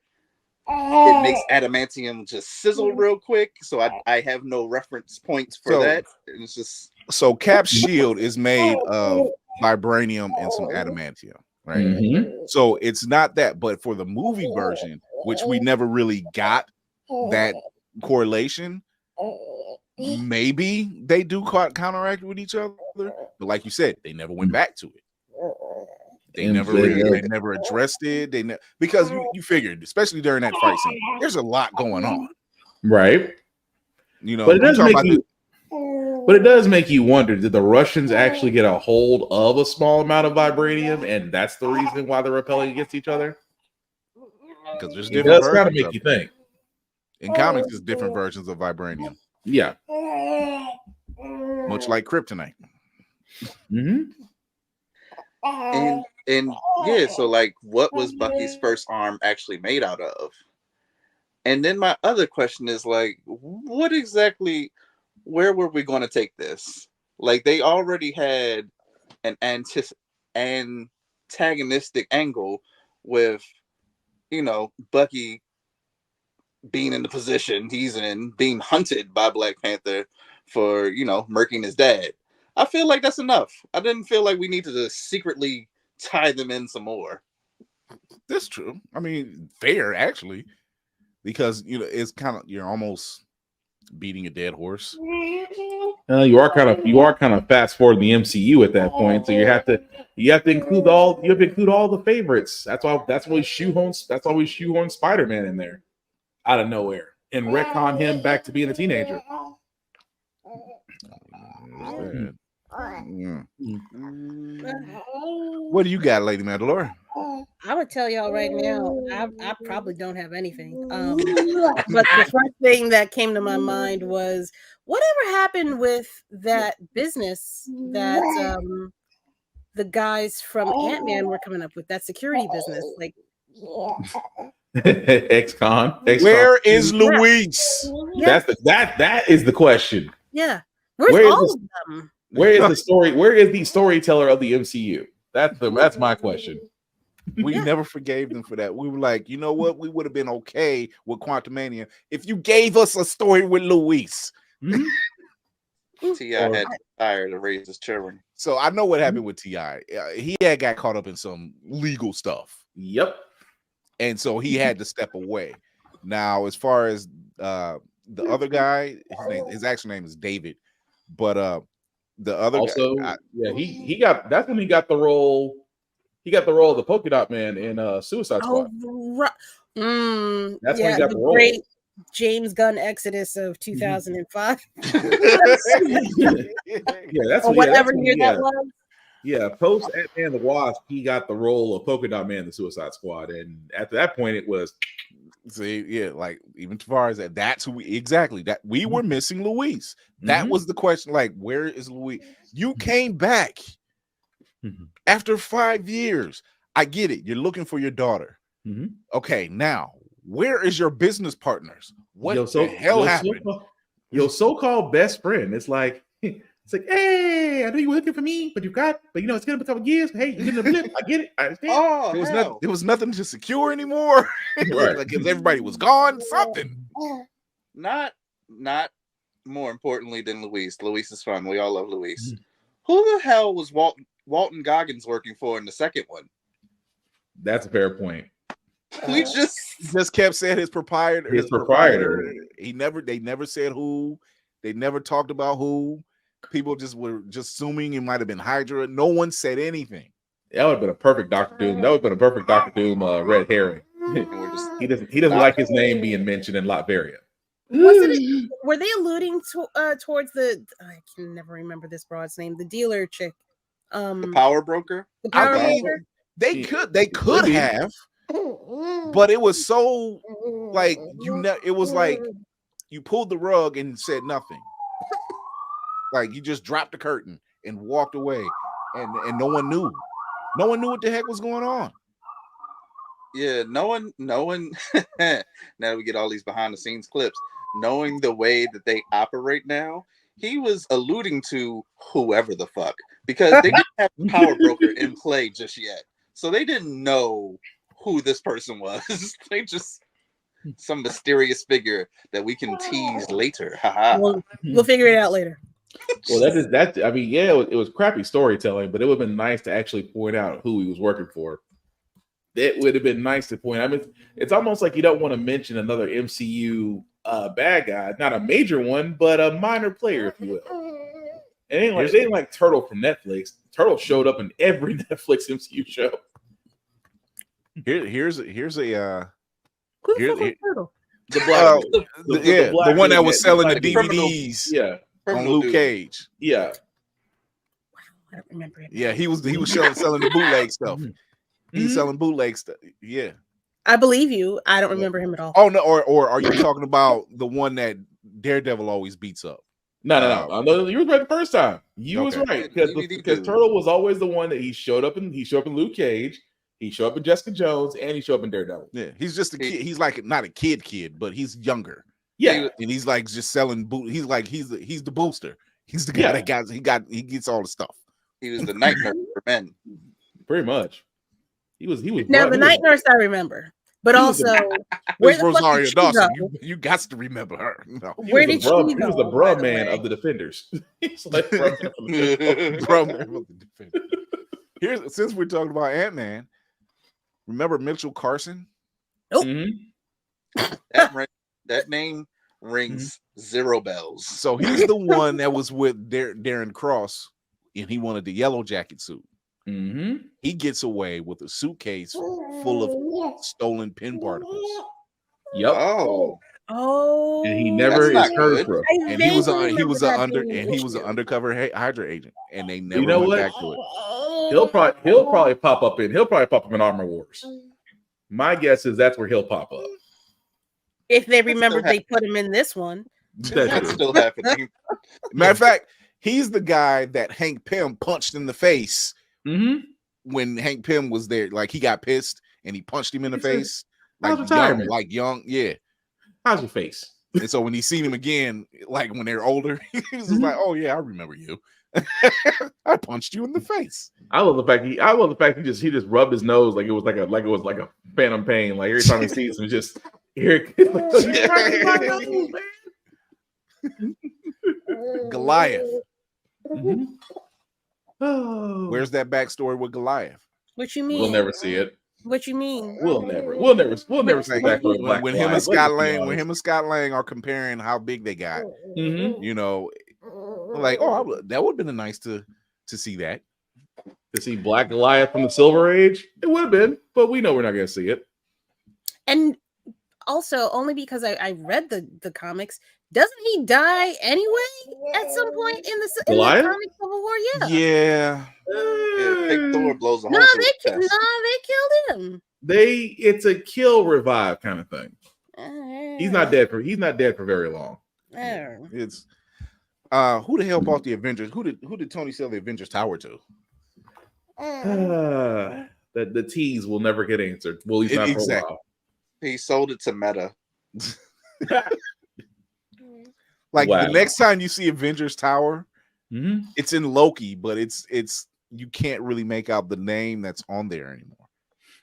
it makes adamantium just sizzle real quick. So I have no reference points for that. It's just Cap's shield is made of vibranium and some adamantium, right? So it's not that, but for the movie version, which we never really got that correlation, maybe they do counteract with each other, but like you said, they never went back to it. They never addressed it. Because you figured, especially during that fight scene, there's a lot going on, right? You know, but it does make you wonder: did the Russians actually get a hold of a small amount of vibranium, and that's the reason why they're repelling against each other? Because there's different versions. Kind of make you think. In comics, there's different versions of vibranium. Yeah, much like kryptonite. And yeah, so like, what was Bucky's first arm actually made out of? And then my other question is like, what exactly? Where were we going to take this? Like, they already had an antagonistic angle with, you know, Bucky being in the position he's in, being hunted by Black Panther for, you know, murking his dad. I feel like that's enough. I didn't feel like we needed to secretly tie them in some more. That's true. I mean, fair actually, because, you know, it's kind of, you're almost beating a dead horse. You are kind of fast forwarding the MCU at that point, so you have to include all the favorites. That's why we shoehorn Spider-Man in there out of nowhere and retcon him back to being a teenager. What do you got, Lady Mandalore? I would tell y'all right now, I probably don't have anything. But the first thing that came to my mind was whatever happened with that business that the guys from Ant-Man were coming up with, that security business. Like Ex-con. Where is Luis? Yeah. That is the question. Yeah. Where's all of them? Where is the story? Where is the storyteller of the MCU? That's my question. We never forgave them for that. We were like, you know what? We would have been okay with Quantumania if you gave us a story with Luis. T.I. had desire to raise his children. So I know what happened with T.I. He had got caught up in some legal stuff. Yep. And so he had to step away. Now, as far as the other guy, his actual name is David, but the other guy, he got, that's when he got the role. He got the role of the polka dot man in Suicide Squad. That's when he got the role. Great James Gunn Exodus of 2005. That's or whatever year that was. Yeah, post Ant-Man the Wasp, he got the role of Polka Dot Man in the Suicide Squad, and after that point, it was like even as far as that's who we were missing Luis. That was the question. Like, where is Luis? You came back after 5 years. I get it. You're looking for your daughter. Okay, now where is your business partners? What the hell happened? Your so-called best friend. It's like, hey, I know you were looking for me, but you know, it's gonna be a couple years. Hey, you're getting a blip. I get it. I understand. There was nothing to secure anymore. Right. Like everybody was gone. Something. Not more importantly than Luis. Luis is fun. We all love Luis. Who the hell was Walton Goggins working for in the second one? That's a fair point. We just kept saying his proprietor. They never said who. They never talked about who. People were assuming it might have been Hydra. No one said anything. That would have been a perfect Doctor Doom. That would have been a perfect Doctor Doom red herring. He doesn't like his name being mentioned in Latveria. Were they alluding to towards the? I can never remember this broad's name. The dealer chick. The power broker. The power broker. They could have, but it was so like it was like you pulled the rug and said nothing. Like you just dropped the curtain and walked away, and no one knew. No one knew what the heck was going on. Yeah, no one. Now that we get all these behind the scenes clips, knowing the way that they operate now, he was alluding to whoever the fuck, because they didn't have the power broker in play just yet, so they didn't know who this person was. They just some mysterious figure that we can tease later. We'll figure it out later. Well, that. I mean, yeah, it was crappy storytelling, but it would have been nice to actually point out who he was working for. It would have been nice to point. I mean, it's almost like you don't want to mention another MCU bad guy, not a major one, but a minor player, if you will. It ain't like Turtle from Netflix. Turtle showed up in every Netflix MCU show. Here's Turtle? The one that was selling the DVDs. Yeah. On Luke Cage. Yeah. Wow, I don't remember him. Yeah, he was selling the bootleg stuff. He's selling bootleg stuff. Yeah. I believe you. I don't remember him at all. Oh no, or are you talking about the one that Daredevil always beats up? No. You were right the first time. You was right because Turtle was always the one that he showed up in Luke Cage, he showed up in Jessica Jones, and he showed up in Daredevil. Yeah, he's just a kid. He's like not a kid, but he's younger. Yeah, and he's like just selling boot. He's like he's the booster. He's the guy that he gets all the stuff. He was the night nurse for men. Pretty much. He was. Now the night nurse I remember, but also where's Rosario Dawson? You got to remember her. No. Where did she go? He was the bruh man of the Defenders. He's like bruh man of the Defenders. Here's since we're talking about Ant-Man. Remember Mitchell Carson? Nope. That name rings 0 bells. So he's the one that was with Darren Cross, and he wanted the yellow jacket suit. Mm-hmm. He gets away with a suitcase full of stolen pin particles. Yep. Oh, and he never is heard from. And he was an undercover Hydra agent, and they never went back to it. He'll probably pop up in Armor Wars. My guess is that's where he'll pop up. If they remembered they put him in this one. That's still happening. Matter of fact, he's the guy that Hank Pym punched in the face when Hank Pym was there. Like, he got pissed and he punched him in the face. Like young, yeah. How's your face? And so when he seen him again, like when they're older, he was just like, "Oh yeah, I remember you. I punched you in the face." I love the fact he just rubbed his nose like it was like a phantom pain. Like every time he sees him, just here. Goliath. Oh. Where's that backstory with Goliath? What you mean? We'll never see it. What you mean? We'll never see backstory. When him and Scott Lang are comparing how big they got, you know, like, that would have been nice to see that. To see Black Goliath from the Silver Age, it would have been, but we know we're not going to see it. And also, only because I read the comics, doesn't he die anyway at some point in the comic Civil War? Yeah. Big Thor blows a hole No, through his chest. they killed him. It's a kill revive kind of thing. He's not dead for very long. It's who the hell bought the Avengers? Who did Tony sell the Avengers Tower to? The tease will never get answered. Well, he's not for a while. He sold it to Meta. Like the next time you see Avengers Tower, it's in Loki, but it's you can't really make out the name that's on there anymore.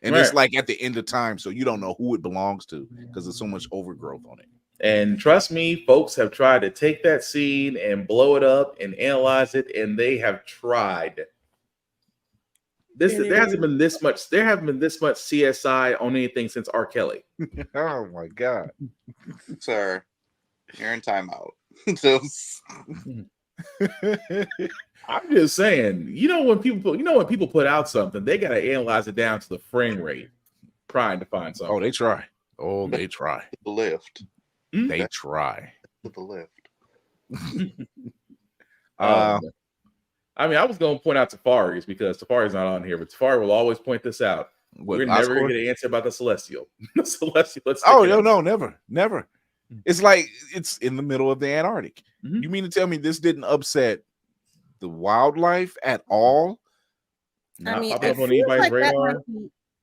And it's like at the end of time, so you don't know who it belongs to because there's so much overgrowth on it. And trust me, folks have tried to take that scene and blow it up and analyze it, and they have tried. There haven't been this much CSI on anything since R. Kelly. Oh my God. Sir, you're in timeout. I'm just saying, when people put out something, they gotta analyze it down to the frame rate, trying to find something. Oh, they try. The lift. They try. The lift. I mean, I was going to point out Tafari's because Tafari's not on here, but Tafari will always point this out. We're never going to get an answer about the Celestial. Never. It's like it's in the middle of the Antarctic. You mean to tell me this didn't upset the wildlife at all? I mean, it feels like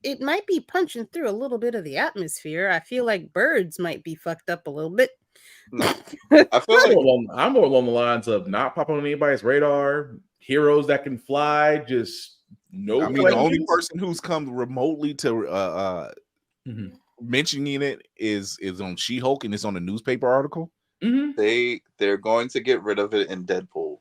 it might be punching through a little bit of the atmosphere. I feel like birds might be fucked up a little bit. I feel like I'm more along the lines of not popping on anybody's radar. Heroes that can fly, just no. I mean, the only person who's come remotely to mentioning it is on She-Hulk, and it's on a newspaper article. They're going to get rid of it in Deadpool.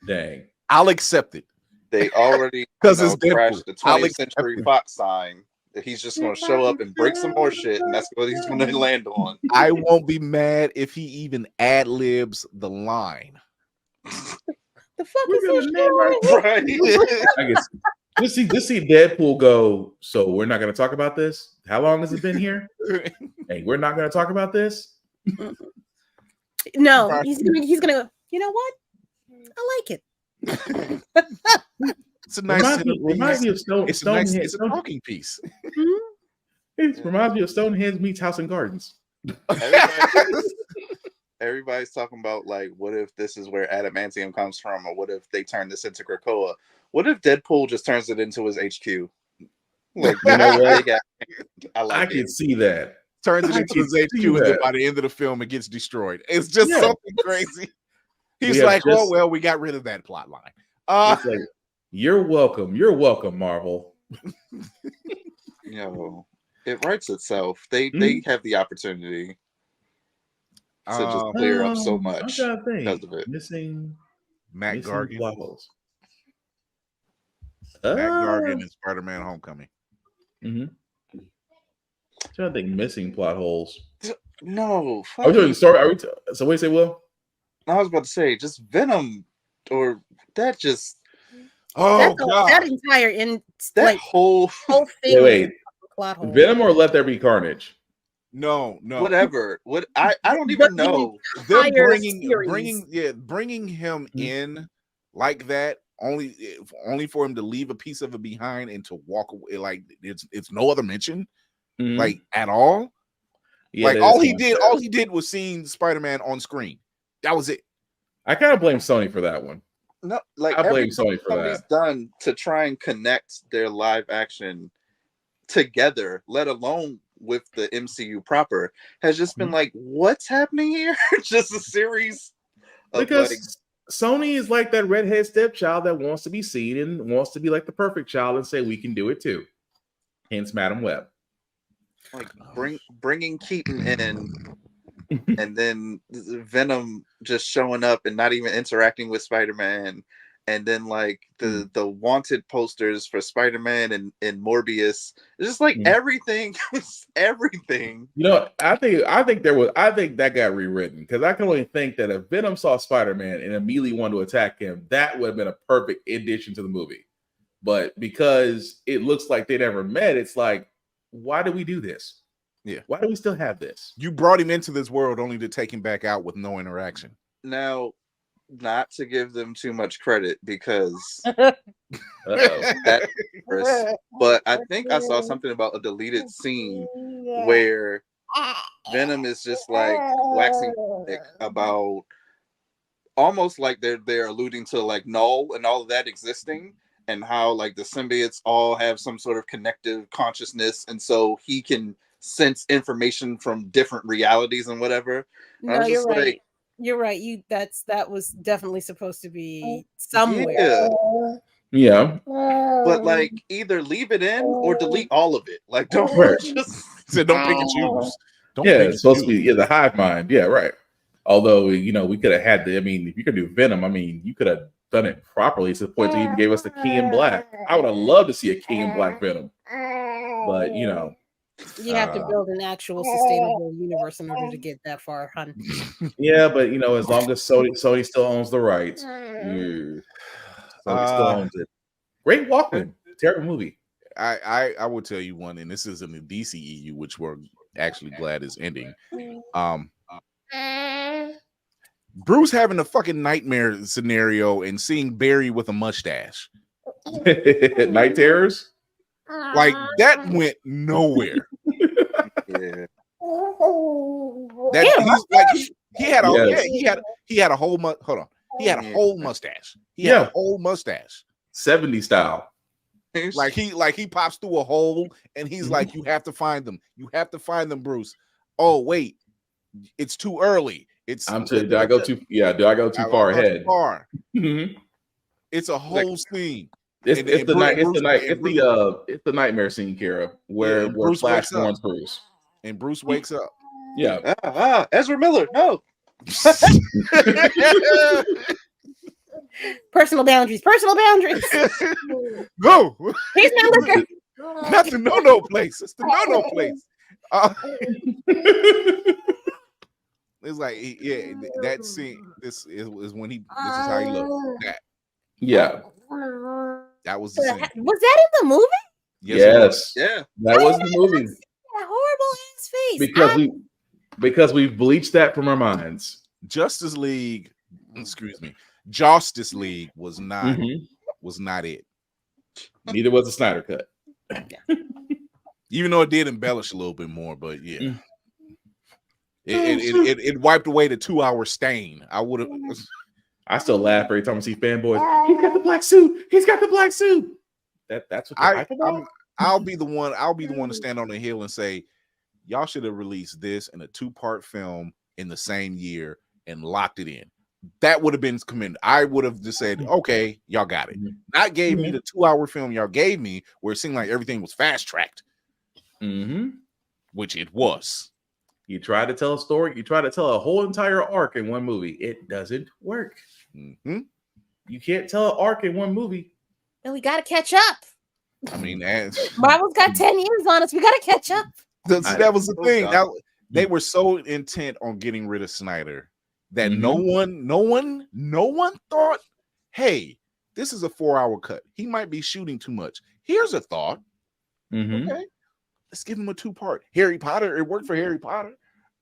Dang, I'll accept it. They already because it's crashed the 20th Century Fox sign. He's just going to show up and break some more shit, and that's what he's going to land on. I won't be mad if he even ad-libs the line. The fuck is this? Right. I guess just see Deadpool go. So we're not going to talk about this. How long has it been here? Hey, we're not going to talk about this. No, he's gonna go. You know what? I like it. It's a nice. Reminds me of Stonehead. It's a talking piece. It reminds me of Stonehead meets House and Gardens. Everybody's talking about, like, what if this is where adamantium comes from, or what if they turn this into Krakoa? What if Deadpool just turns it into his HQ? Like, you know what? I can see that. Turns it into his HQ, and then by the end of the film, it gets destroyed. It's just something crazy. He's like, "Oh well, we got rid of that plot line." It's like, you're welcome, Marvel. It writes itself. They have the opportunity to just clear up so much because of it. Missing Matt Gargan. Plot holes. Matt Gargan in Spider-Man: Homecoming. I'm trying to think missing plot holes. No. Are we doing story? So what do you say, Will? I was about to say just Venom, or that just. Oh God! That entire whole thing. Wait. Venom or Let There Be Carnage? No. Whatever. What I don't even know. They're bringing him in like that only for him to leave a piece of it behind and to walk away. Like it's no other mention, like at all. Yeah, like all he did was seeing Spider-Man on screen. That was it. I kind of blame Sony for that one. No, like I blame Sony for somebody's that. done to try and connect their live action together, let alone with the MCU proper, has just been like, what's happening here? Just a series of because Sony is like that redhead stepchild that wants to be seen and wants to be like the perfect child and say we can do it too. Hence, Madam Web. Like bringing Keaton in, and then Venom just showing up and not even interacting with Spider-Man, and then like the wanted posters for Spider-Man and Morbius. It's just like everything. You know, I think that got rewritten because I can only think that if Venom saw Spider-Man and immediately wanted to attack him, that would have been a perfect addition to the movie. But because it looks like they never met, it's like, why do we do this? Yeah. Why do we still have this? You brought him into this world only to take him back out with no interaction. Now, not to give them too much credit because but I think I saw something about a deleted scene where Venom is just like waxing about almost like they're alluding to like Null and all of that existing, and how like the symbiotes all have some sort of connective consciousness, and so he can sense information from different realities and whatever. No, you're right. You're right. That was definitely supposed to be somewhere. Yeah. But like either leave it in or delete all of it. Like don't just don't pick and choose. It's supposed to be the hive mind. Yeah, right. Although we could have had if you could do Venom, you could have done it properly to the point they even gave us the King in Black. I would have loved to see a King in Black Venom. But you have to build an actual sustainable universe in order to get that far, hun. Yeah, but as long as Sony still owns the rights, Sony still owns it. Great Walkman, terrible movie. I will tell you one, and this is in the DCEU, which we're actually glad is ending. Bruce having a fucking nightmare scenario and seeing Barry with a mustache. Night terrors. Like that went nowhere. Yeah. He had a whole He had a whole mustache. He had a whole mustache. 70s style. Like he pops through a hole and he's like, you have to find them. You have to find them, Bruce. Oh, wait. It's too early. Do I go too far ahead? It's a whole scene. It's the nightmare scene, Kara, where Flash warns Bruce. And Bruce wakes up. Yeah. Ezra Miller, no. Personal boundaries. Go. He's not looking. Not the no place. It's the no place. It's like, that scene. This is when this is how he looked. That. Yeah. That was the scene. Was that in the movie? Yes. Yeah. That was the movie. That horrible ass face. Because we've bleached that from our minds. Justice League was not it. Neither was the Snyder Cut. Even though it did embellish a little bit more, but yeah. It wiped away the 2-hour stain. I still laugh every time I see fanboys. He's got the black suit. He's got the black suit. That's what I'll be the one to stand on the hill and say, y'all should have released this in a 2-part film in the same year and locked it in. That would have been commended. I would have just said, okay, y'all got it. Not gave me the 2-hour film y'all gave me where it seemed like everything was fast-tracked. Which it was. You try to tell a story, you try to tell a whole entire arc in one movie. It doesn't work. You can't tell an arc in one movie. And we got to catch up. I mean, Marvel's got 10 years on us. We got to catch up. That was the thing. They were so intent on getting rid of Snyder that no one thought, hey, this is a 4-hour cut. He might be shooting too much. Here's a thought. Okay, let's give him a 2-part. Harry Potter. It worked for Harry Potter.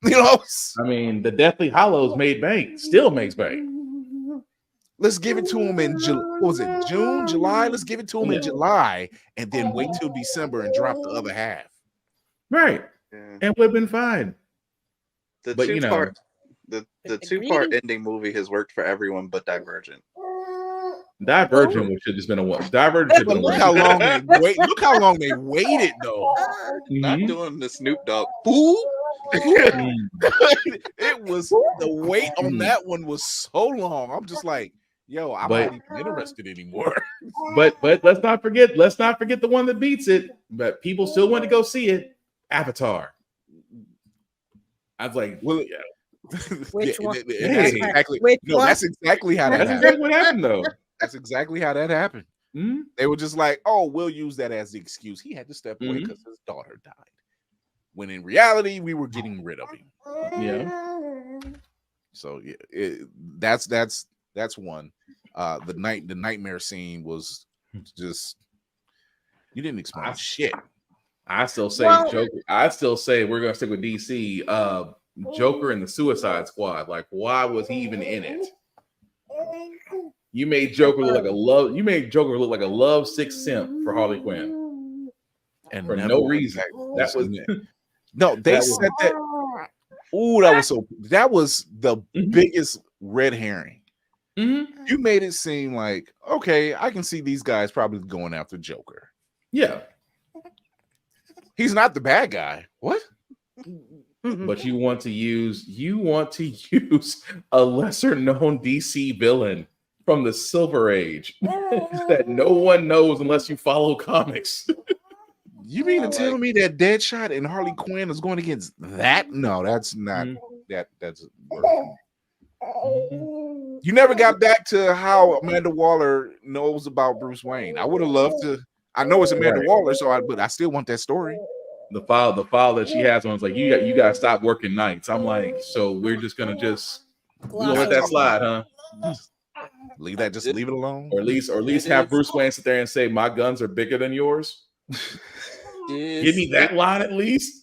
You know, I mean, the Deathly Hallows made bank, still makes bank. Let's give it to him in June, July. Let's give it to him in July, and then wait till December and drop the other half. Right, and we've been fine. The but two-part, the two-part ending movie has worked for everyone but Divergent. Divergent should have just been a one. Divergent. Look how long they wait. Look how long they waited, though. Not doing the Snoop Dogg. Boo. It was the wait on that one was so long. I'm just like, yo, I'm not even interested anymore. But let's not forget the one that beats it. But people still want to go see it. Avatar. I was like, well, which one? That's exactly how that happened. That's exactly what happened, though. That's exactly how that happened. They were just like, oh, we'll use that as the excuse. He had to step away because his daughter died. When in reality, we were getting rid of him. Yeah. So yeah, that's one. The nightmare scene was just, you didn't explain shit. I still say we're gonna stick with DC. Joker and the Suicide Squad. Like, why was he even in it? You made Joker look like a lovesick simp for Harley Quinn, and for no reason. That was no. They said that. Ooh, that was the biggest red herring. You made it seem like, okay, I can see these guys probably going after Joker. Yeah, he's not the bad guy. What? But you want to use a lesser known DC villain from the Silver Age that no one knows unless you follow comics. You mean to tell me that Deadshot and Harley Quinn is going against that? No, that's not that's You never got back to how Amanda Waller knows about Bruce Wayne. I would have loved to. I know it's Amanda Waller, but I still want that story. The file that she has on is like, you gotta stop working nights. I'm like, so we're just gonna let that slide, huh? Leave it alone, or at least have Bruce Wayne sit there and say, my guns are bigger than yours. Give me that line at least.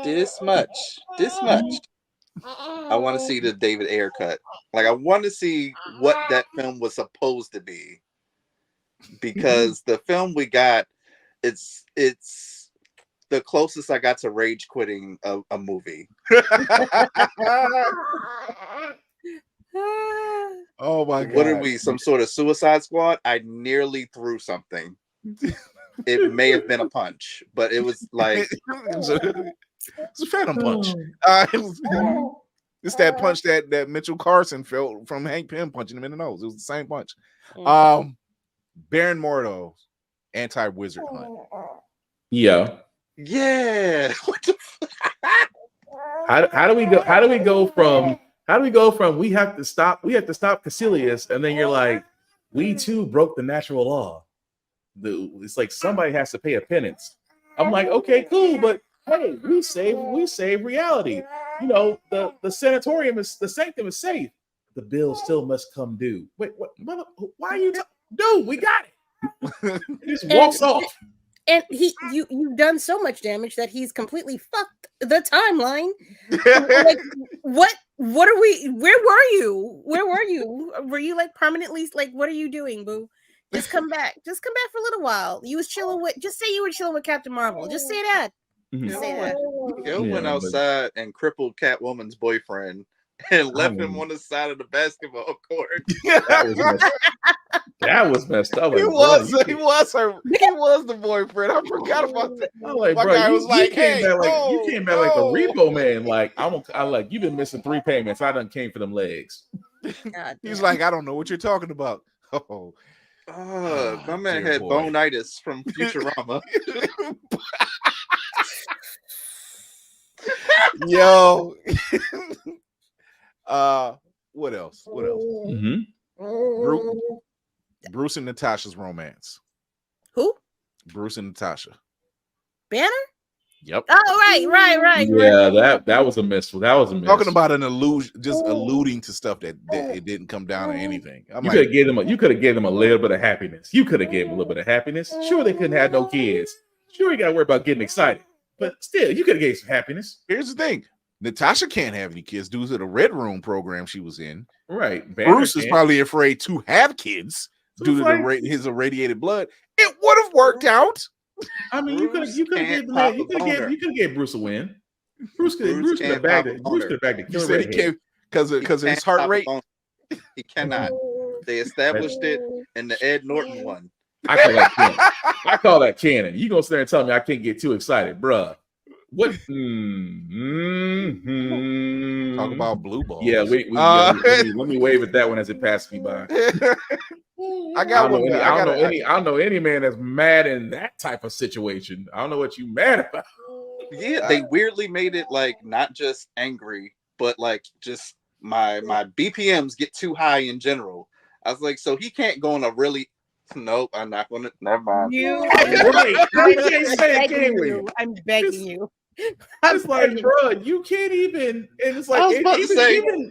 This much. I want to see the David Ayer cut. Like, I want to see what that film was supposed to be, because the film we got, it's the closest I got to rage quitting a movie. Oh my god! What are we? Some sort of Suicide Squad? I nearly threw something. It may have been a punch, but it was like it's a phantom punch. It's that punch that Mitchell Carson felt from Hank Pym punching him in the nose. It was the same punch. Baron Mordo's anti-wizard hunt. Yeah. What the how do we go from we have to stop Caecilius, and then you're like, we too broke the natural law. It's like somebody has to pay a penance. I'm like, okay, cool, but hey, we save reality. You know, the sanatorium the sanctum is safe. The bill still must come due. Wait, what? Why are you dude, we got it. He just walks off. And you've done so much damage that he's completely fucked the timeline. Like, what are we? Where were you? Were you like permanently, like, what are you doing, boo? Just come back for a little while. You was chilling with, just say you were chilling with Captain Marvel. Just say that. Just say that. He went outside and crippled Catwoman's boyfriend and left him on the side of the basketball court. That was messed up. He was the boyfriend. I forgot about that. I'm like, my bro, guy was like, hey, you came back like the repo man. Like, I'm like, you've been missing 3 payments. I done came for them legs. He's like, I don't know what you're talking about. My man had bone-itis from Futurama. Yo. What else? Bruce and Natasha's romance. Who? Bruce and Natasha. Banner? Yep. Oh, right. Yeah, that was a miss. That was a miss. Talking about an illusion, just alluding to stuff that it didn't come down to anything. You could have gave them a little bit of happiness. You could have gave them a little bit of happiness. Sure, they couldn't have no kids. Sure, you got to worry about getting excited. But still, you could have gave some happiness. Here's the thing: Natasha can't have any kids due to the Red Room program she was in. Right. Bruce is probably afraid to have kids due to his irradiated blood. It would have worked out. I mean, you could have gave Bruce a win. Bruce could have bagged it. Bruce could have bagged it. You said he can't because of his heart rate. He cannot. They established it in the Ed Norton one. I call that canon. You gonna sit there and tell me I can't get too excited, bruh? What? Talk about blue balls. Yeah, let me wave at that one as it passes me by. I don't know any man that's mad in that type of situation. I don't know what you mad about. Yeah, they weirdly made it like not just angry, but like just my BPMs get too high in general. I was like, so he can't go on a really. Nope, I'm not going to. Never mind. I'm begging you. It's like, bro, you can't even. And it's like,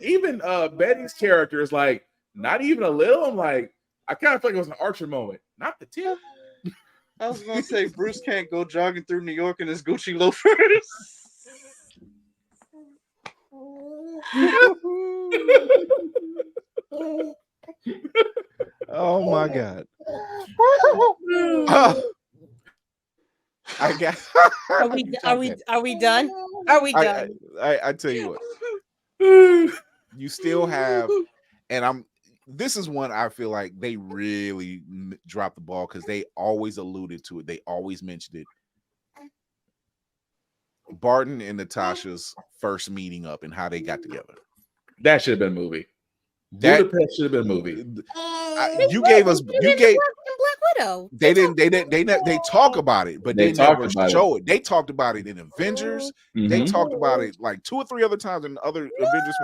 even Betty's character is like, not even a little. I'm like, I kind of feel like it was an Archer moment, not the tip. I was gonna say Bruce can't go jogging through New York in his Gucci loafers. Oh my God. I got. Are we done? Are we done? I tell you what. You still have, and this is one I feel like they really dropped the ball because they always alluded to it. They always mentioned it. Barton and Natasha's first meeting up and how they got together. That should have been a movie. Budapest should have been a movie. You gave Black Widow. They talk about it, but they never show it. They talked about it in Avengers. They talked about it like 2 or 3 other times in other Avengers,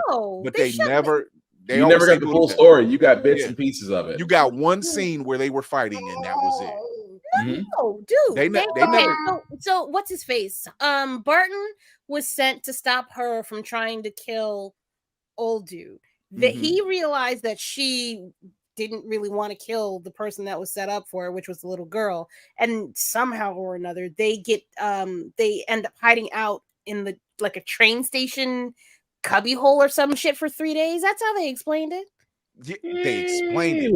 but they never. You never got the full story. You got bits and pieces of it. You got one scene where they were fighting, and that was it. No, dude. They never. So what's his face? Barton was sent to stop her from trying to kill old dude. That he realized that she didn't really want to kill the person that was set up for her, which was the little girl, and somehow or another they end up hiding out in the like a train station cubbyhole or some shit for 3 days. That's how they explained it. Yeah, they explained it,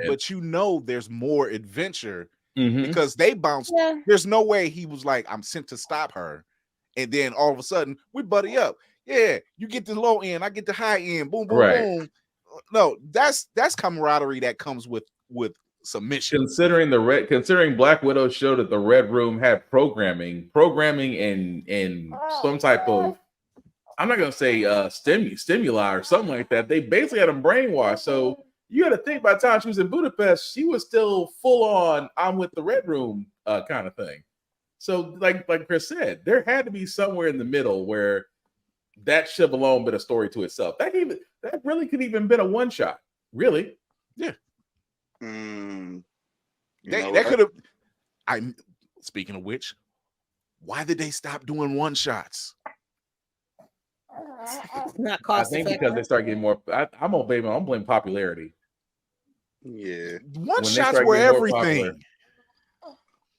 but you know there's more adventure because they bounced. Yeah. There's no way he was like, I'm sent to stop her, and then all of a sudden we buddy up. Yeah, you get the low end, I get the high end. Boom, boom, boom. No, that's camaraderie that comes with submission. Considering Black Widow showed that the Red Room had programming and some type of, I'm not gonna say stimuli or something like that. They basically had them brainwashed. So you got to think by the time she was in Budapest, she was still full on I'm with the Red Room kind of thing. So like Chris said, there had to be somewhere in the middle where that should have alone been a story to itself. That really could even been a one shot. Really, yeah. That could have. I'm speaking of which, why did they stop doing one shots? Not cost. I think because they start getting more. I'm gonna blame popularity. Yeah, one shots were everything.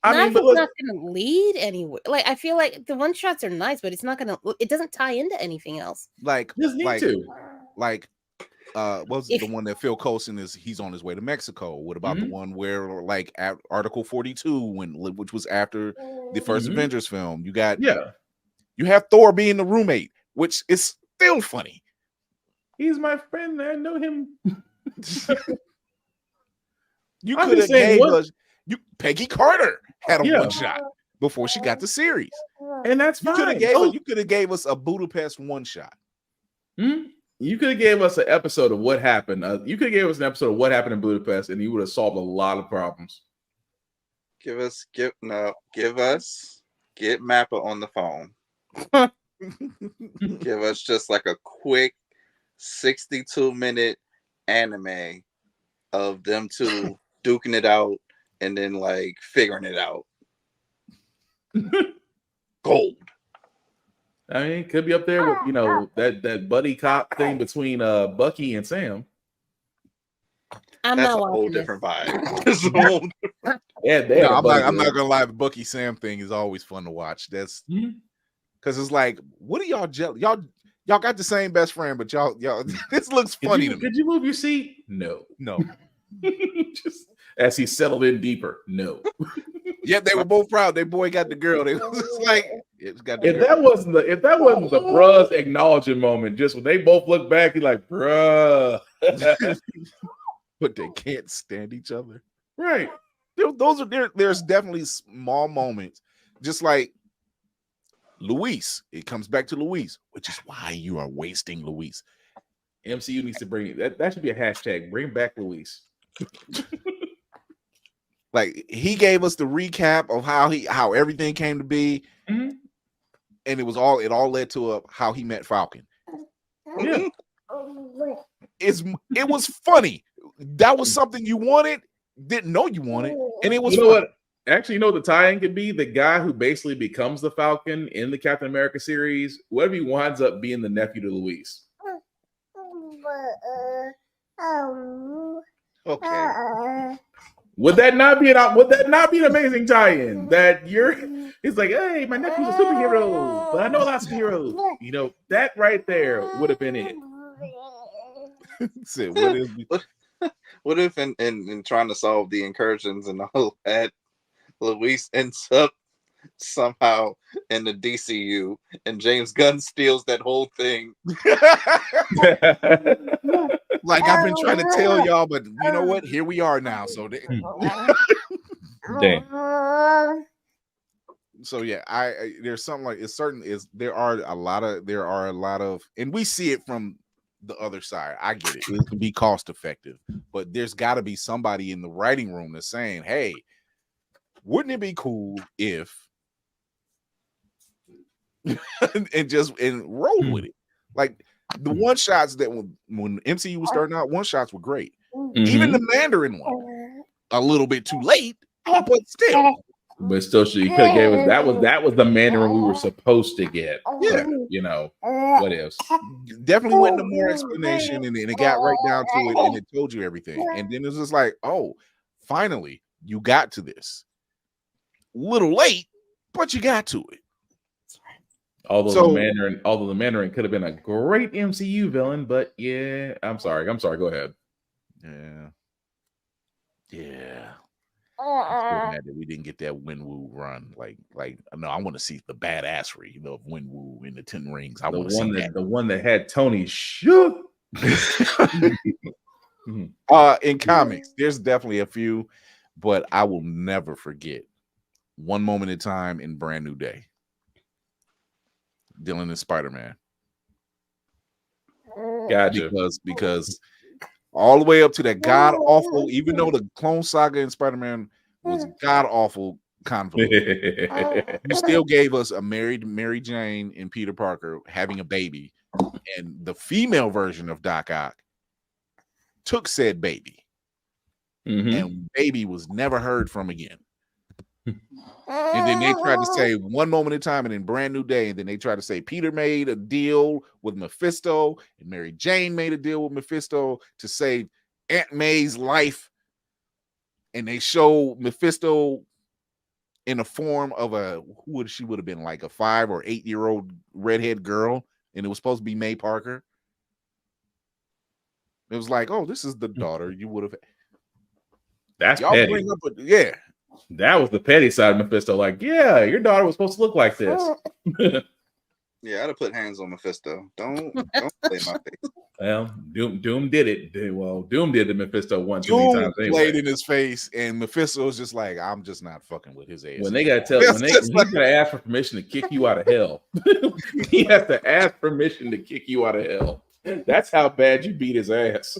But it's not going to lead anywhere. Like I feel like the one shots are nice, but it's not going to. It doesn't tie into anything else. What was the one that Phil Coulson he's on his way to Mexico? What about the one where like at Article 42 which was after the first Avengers film? You have Thor being the roommate, which is still funny. He's my friend. I know him. You could have gave us. Peggy Carter had a one shot before she got the series, and that's fine. You could have gave us a Budapest one shot. You could have gave us an episode of what happened. You could have gave us an episode of what happened in Budapest, and you would have solved a lot of problems. Get Mappa on the phone. Give us just like a quick 62-minute anime of them two duking it out and then like figuring it out. gold. I mean, it could be up there with that buddy cop thing between Bucky and Sam. I'm That's not a whole watching different this. vibe. That's a whole Yeah, I'm not gonna lie. The Bucky Sam thing is always fun to watch. That's because it's like, what are y'all jealous? Y'all got the same best friend, but y'all this looks funny to me. Did you move your seat? No. Just as he settled in deeper. No. Yeah, they were both proud. Their boy got the girl. They was just like, it's got the If girl. that wasn't the bruh's acknowledging moment, just when they both look back, he's like, bruh. But they can't stand each other. Right. There's definitely small moments, just like Luis. It comes back to Luis, which is why you are wasting Luis. MCU needs to bring that should be a hashtag. Bring back Luis. Like, he gave us the recap of how everything came to be, and it all led to how he met Falcon. Yeah. It was funny. That was something you wanted, didn't know you wanted, and it was You know funny. what? Actually, the tie-in could be the guy who basically becomes the Falcon in the Captain America series. Whatever he winds up being the nephew to Luis. Okay. Would that not be an amazing tie-in? That it's like, hey, my nephew's a superhero, but I know a lot of superheroes. That right there would have been it. What if in trying to solve the incursions and all that, Luis ends up somehow in the DCU and James Gunn steals that whole thing? Like, I've been trying to tell y'all, but you know what? Here we are now. So Damn. So yeah, there's something like there are a lot of, and we see it from the other side. I get it. It can be cost effective, but there's got to be somebody in the writing room that's saying, "Hey, wouldn't it be cool if?" and roll with it. Like, the one shots that when MCU was starting out, one shots were great. Even the Mandarin one, a little bit too late, but still. But still, she could have gave us that was the Mandarin we were supposed to get. Yeah. What else? Definitely went into more explanation, and it got right down to it, and it told you everything. And then it was just like, oh, finally, you got to this. Little late, but you got to it. Although the Mandarin could have been a great MCU villain, but yeah, I'm sorry. Go ahead. Yeah. I'm still mad that we didn't get that Whooo run. Like, no, I want to see the badassery of Whooo in the 10 Rings. I want to see that. The one that had Tony shook. In comics, there's definitely a few, but I will never forget One Moment in Time in Brand New Day. Dylan and Spider-Man. Gotcha. Because all the way up to that god awful, even though the Clone Saga and Spider-Man was god awful convoluted, you still gave us a married Mary Jane and Peter Parker having a baby, and the female version of Doc Ock took said baby, and baby was never heard from again. And then they tried to say One Moment in Time and then Brand New Day, and then they tried to say Peter made a deal with Mephisto and Mary Jane made a deal with Mephisto to save Aunt May's life, and they show Mephisto in the form of she would have been like a 5 or 8 year old redhead girl, and it was supposed to be May Parker. It was like, oh, this is the daughter you would have. That's y'all petty. bring up a. That was the petty side of Mephisto. Like, yeah, your daughter was supposed to look like this. Yeah, I'd have put hands on Mephisto. Don't play my face. Well, Doom did it. Well, Doom did the Mephisto once. Doom played in his face, and Mephisto was just like, I'm just not fucking with his ass. When they got to tell, when he's gonna ask for permission to kick you out of hell, he has to ask permission to kick you out of hell. That's how bad you beat his ass.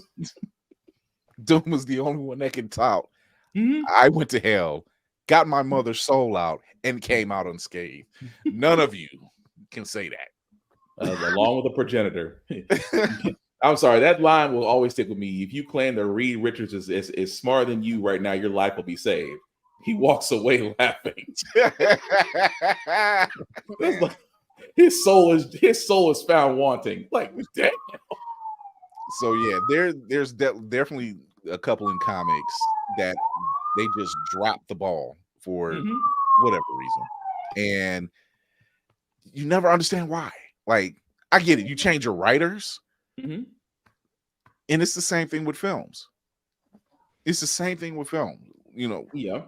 Doom was the only one that can talk. I went to hell, got my mother's soul out, and came out unscathed. None of you can say that. Along with a progenitor. I'm sorry, that line will always stick with me. If you claim that Reed Richards is smarter than you right now, your life will be saved. he walks away laughing. It's like, his soul is found wanting. Like, damn. So yeah, there's definitely a couple in comics that they just drop the ball for whatever reason, and you never understand why. Like, I get it, you change your writers, and it's the same thing with films. It's the same thing with film, you know. Yeah.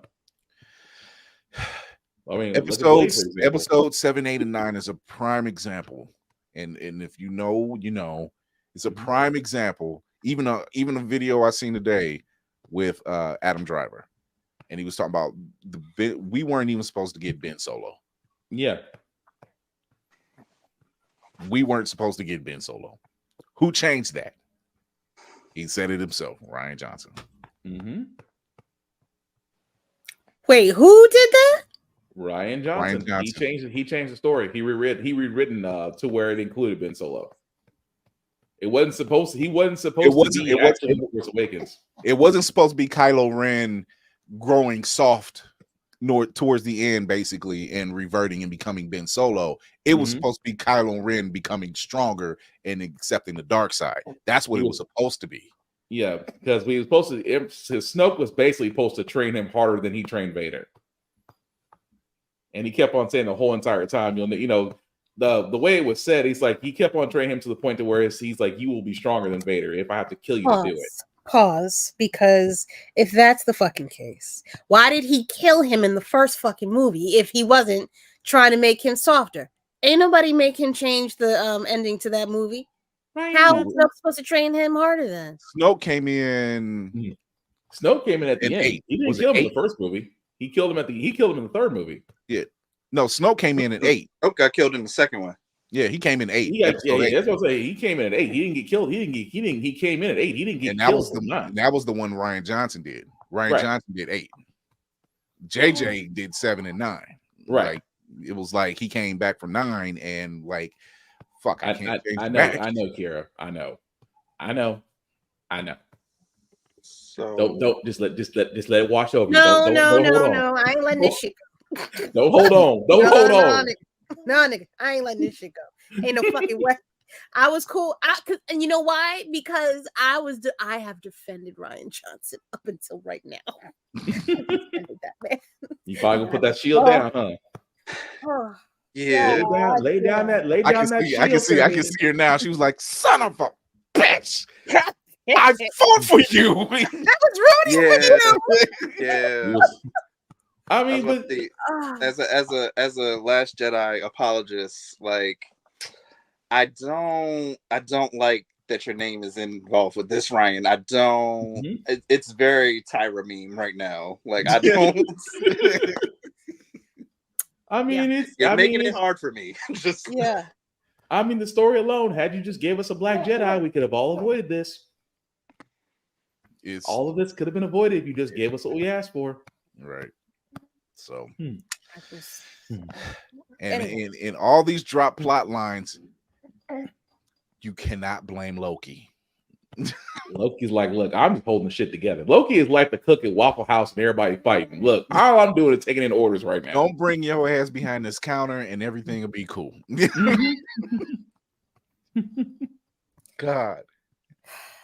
I mean, episodes 7, 8, and 9 is a prime example, and if you know, you know, it's a prime example. Even a video I seen today with Adam Driver, and he was talking about we weren't even supposed to get Ben Solo. Yeah, we weren't supposed to get Ben Solo. Who changed that? He said it himself, Rian Johnson. Wait, who did that? Rian Johnson. He changed the story. He rewritten to where it included Ben Solo. It wasn't supposed to. He wasn't supposed to be actually Force Awakens. It wasn't supposed to be Kylo Ren growing soft towards the end, basically, and reverting and becoming Ben Solo. It was supposed to be Kylo Ren becoming stronger and accepting the dark side. That's what it was supposed to be. Yeah, because we were supposed to. Snoke was basically supposed to train him harder than he trained Vader, and he kept on saying the whole entire time, you know, the way it was said, he's like, he kept on training him to the point to where he's like, you will be stronger than Vader if I have to kill you to do it. Pause, because if that's the fucking case, why did he kill him in the first fucking movie if he wasn't trying to make him softer? Ain't nobody make him change the ending to that movie. How is Snoke supposed to train him harder then? Snoke came in. Snoke came in at the end. 8. He didn't kill him in the first movie. He killed him in the third movie. Yeah. No, Snoke came in at 8. Snoke got killed in the second one. Yeah, he came in 8. That's what I'm saying. He came in at 8. He didn't get killed. He came in at 8. He didn't get killed. That was the one Rian Johnson did. Rian Johnson did 8. JJ did 7 and 9. Right. Like, it was like he came back from 9 and like, fuck, I can't change I know, back. I know, Kira. I know. So don't just let it wash over you. No, Don't I ain't letting this shit go. Don't hold on. Don't hold on. No, nigga, I ain't letting this shit go. Ain't no fucking way. I was cool. And you know why? Because I have defended Rian Johnson up until right now. You probably gonna put that shield down, huh? Yeah. Lay down that shield. I can see her now. She was like, son of a bitch. I fought for you. That was rooting for you. Yeah. I mean, but as a Last Jedi apologist, like, I don't like that your name is involved with this, Ryan. I don't. It's very Tyra meme right now. Like, I don't. I mean, you're making it hard for me. Just I mean, the story alone. Had you just gave us a Black Jedi, we could have all avoided this. All of this could have been avoided if you just gave us what we asked for. Right. So, and in all these drop plot lines, you cannot blame Loki. Loki's like, look, I'm just holding the shit together. Loki is like the cook at Waffle House and everybody fighting. Look, all I'm doing is taking in orders right now. Don't bring your ass behind this counter and everything will be cool. God.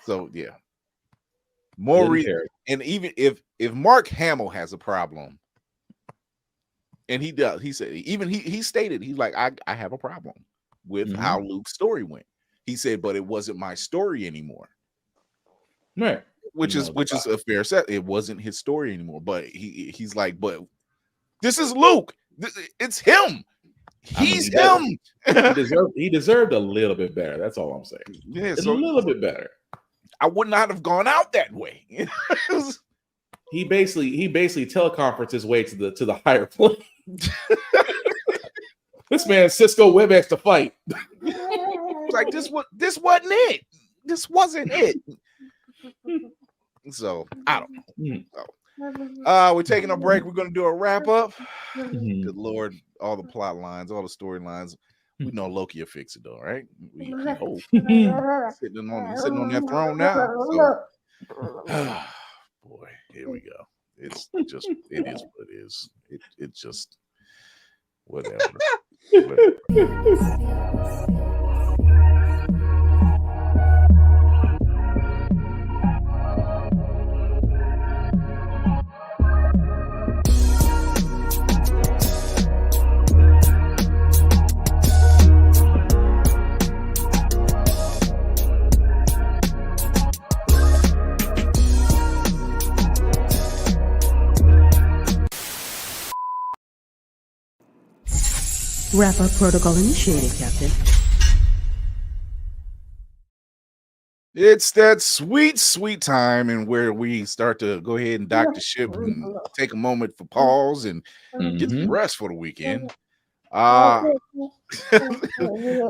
So yeah. More reason. And even if Mark Hamill has a problem, and he does, he said, even he stated, he's like, I have a problem with how Luke's story went. He said, but it wasn't my story anymore. Right. Which is a fair set. It wasn't his story anymore. But he's like, but this is Luke. It's him. He's him. He deserved a little bit better. That's all I'm saying. Yeah, a little bit better. I would not have gone out that way. He basically teleconferenced his way to the higher plane. This man Cisco WebEx to fight. Like this wasn't it. This wasn't it. So I don't know. So, we're taking a break. We're gonna do a wrap up. Good Lord, all the plot lines, all the storylines. We know Loki will fix it though, right? Sitting on that throne now. So, boy, here we go. It's just it is what it is. It's just whatever. Wrap-up protocol initiated, Captain. It's that sweet time, and where we start to go ahead and dock the ship and take a moment for pause and get some rest for the weekend.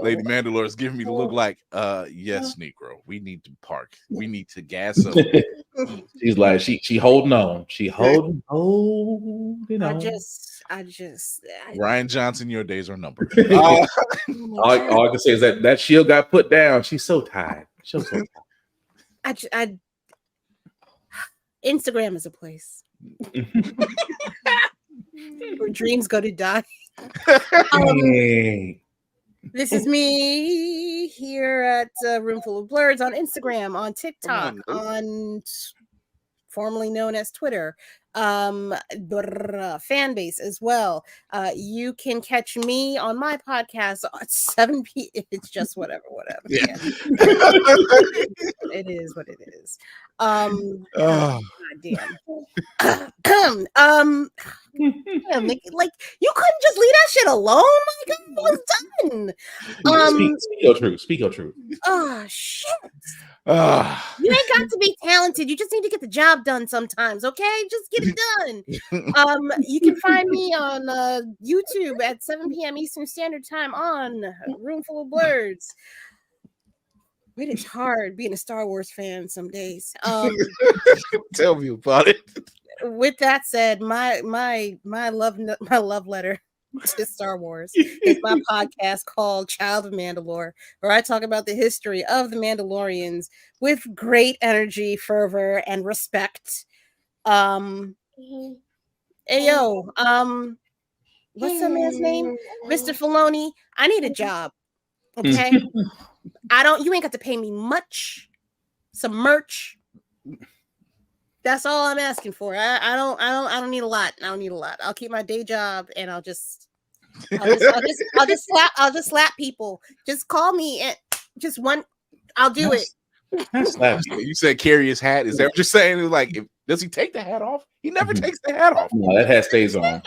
Lady Mandalore is giving me the look like, yes, Negro, we need to park. We need to gas up. She's like, she holding on. She holding on. I just Ryan Johnson, your days are numbered. All I can say is that shield got put down. She's so tired. She's so tired. Instagram is a place where dreams go to die. This is me here at Roomful of Blurs on Instagram, on TikTok, on formerly known as Twitter, fan base as well. You can catch me on my podcast at 7 p.m. It's just whatever. Yeah. It is what it is. God damn. Like you couldn't just leave that shit alone. Like it was done. Speak your truth. Oh shit. You ain't got to be talented. You just need to get the job done sometimes, okay? Just get it done. You can find me on YouTube at 7 p.m. Eastern Standard Time on Roomful of Blurs. It is hard being a Star Wars fan some days. Tell me about it. With that said, my love letter to Star Wars is my podcast called Child of Mandalore, where I talk about the history of the Mandalorians with great energy, fervor, and respect. Hey yo, what's that man's name? Mr. Filoni. I need a job. Okay. You ain't got to pay me much. Some merch. That's all I'm asking for. I don't need a lot. I don't need a lot. I'll keep my day job and I'll just slap people. Just call me and just one. I'll do it. You said carry his hat. Is that what you're saying? Like, does he take the hat off? He never takes the hat off. No, that hat stays on.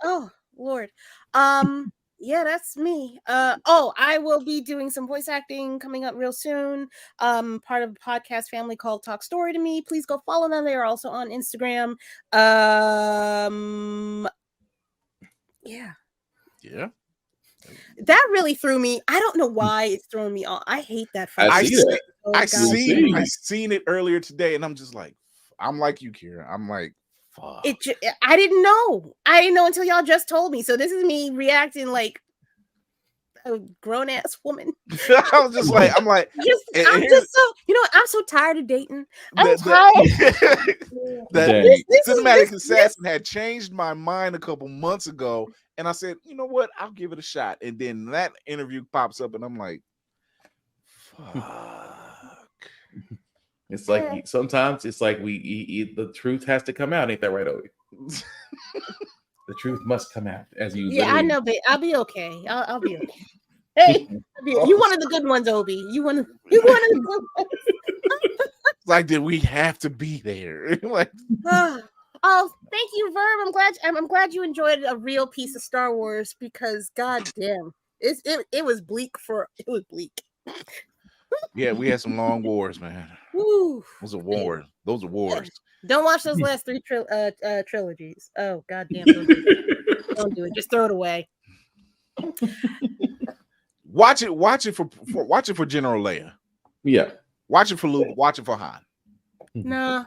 Oh Lord. Yeah, that's me. I will be doing some voice acting coming up real soon. Part of a podcast family called Talk Story to Me. Please go follow them. They are also on Instagram. Yeah. That really threw me. I don't know why it's throwing me off. I hate that. I seen it earlier today, and I'm just like, I'm like you, Kira. I'm like, fuck. I didn't know. I didn't know until y'all just told me. So this is me reacting like a grown ass woman. I was just like, I'm so tired of dating. I'm tired. That Cinematic Assassin had changed my mind a couple months ago, and I said, you know what? I'll give it a shot. And then that interview pops up, and I'm like, fuck. It's like sometimes it's like the truth has to come out. Ain't that right, Obi? The truth must come out as you. Yeah, I know, but I'll be okay. I'll be okay. Hey, you one of the good ones, Obi. You one of the good ones. Like, did we have to be there? Like, oh, thank you, Verb. I'm glad you enjoyed a real piece of Star Wars because, goddamn, it was bleak. Yeah, we had some long wars, man. Woo. Those are wars. Those are wars. Don't watch those last three trilogies. Oh, goddamn! Don't do it. Just throw it away. Watch it for General Leia. Yeah. Watch it for Luke. Watch it for Han. Nah.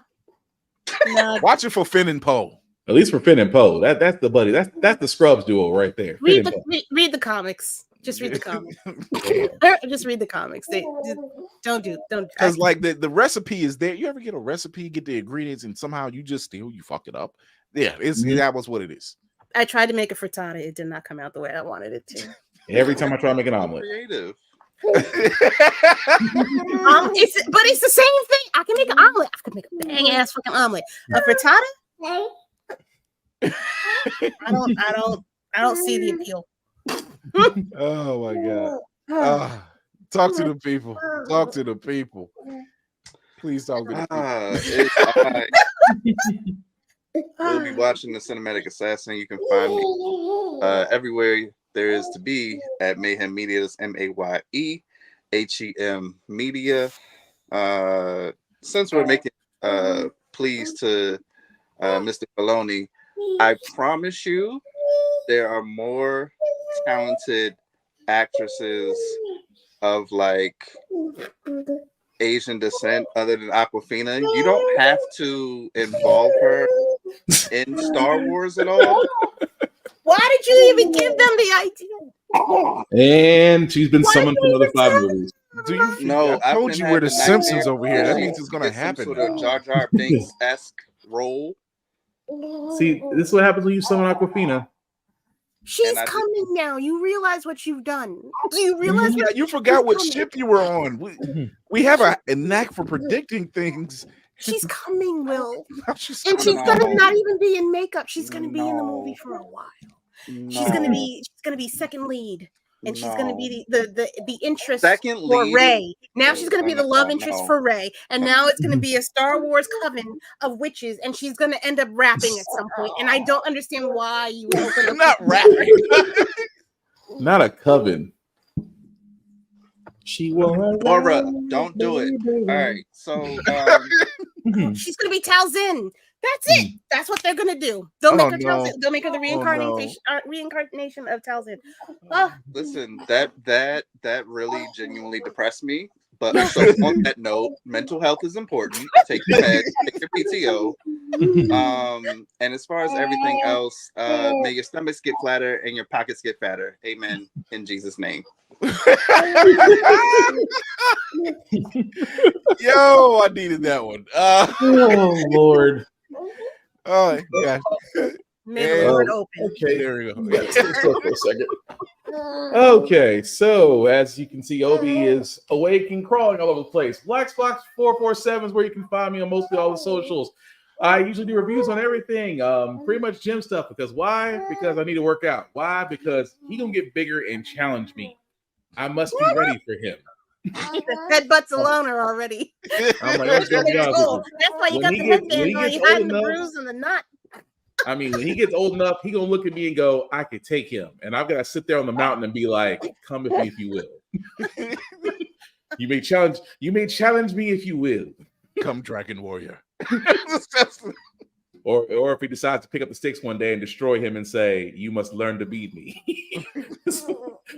Watch it for Finn and Poe. At least for Finn and Poe. That's the buddy. That's the Scrubs duo right there. Read the comics. Just read the comics. Just read the comics. They don't. Because like the recipe is there. You ever get a recipe, get the ingredients, and somehow you fuck it up? Yeah, that was what it is. I tried to make a frittata. It did not come out the way I wanted it to. Every time I try to make an omelet. Creative. It's the same thing. I can make an omelet. I can make a bang ass fucking omelet. A frittata? I don't see the appeal. Oh my god. Talk to the people. Talk to the people. Please talk to the people. We'll be watching The Cinematic Assassin. You can find me everywhere there is to be at Mayhem Media. That's MAYEHEM Media. Since we're making pleas to Mr. Filoni, I promise you there are more talented actresses of like Asian descent other than Awkwafina. You don't have to involve her in Star Wars at all. Why did you even give them the idea? And she's been summoned for another 5 movies. Do you know? I told you we're the Simpsons over here. That means it's gonna happen. Sort of Jar Jar Binks-esque role. See, this is what happens when you summon Awkwafina. She's coming now. You realize what you've done. Do you realize? Yeah, you forgot what ship you were on. We have a knack for predicting things. She's coming, Will. She's gonna not even be in makeup. She's gonna be in the movie for a while. She's gonna be second lead, and she's gonna be the interest for Rey. Now she's gonna be the love interest for Rey, and now it's gonna be a Star Wars coven of witches, and she's gonna end up rapping at some point. And I don't understand why you would open up not rapping. Not a coven. She will. Laura, don't do it. All right, so she's gonna be Talzin. That's it. That's what they're gonna do. They'll make her Talzin. They'll make her the reincarnation of Talzin. Listen, that really genuinely depressed me. But so on that note, mental health is important. Take your meds, take your PTO. And as far as everything else, may your stomachs get flatter and your pockets get fatter. Amen. In Jesus' name. Yo, I needed that one. Oh Lord. Oh yeah. May the Lord open. Okay, there we go. Yeah, stay still for a second. Okay, so as you can see, Obi is awake and crawling all over the place. Blacksbox 447 is where you can find me on mostly all the socials. I usually do reviews on everything, pretty much gym stuff. Because why? Because I need to work out. Why? Because he gonna get bigger and challenge me. I must be ready for him. The headbutts alone are already. I'm like, let's go. That's why you got the headband on. You hiding the bruise and the knot. I mean, when he gets old enough, he gonna look at me and go, "I could take him," and I've got to sit there on the mountain and be like, "Come with me if you will." You may challenge me if you will. Come, Dragon Warrior. Or if he decides to pick up the sticks one day and destroy him and say, "You must learn to beat me."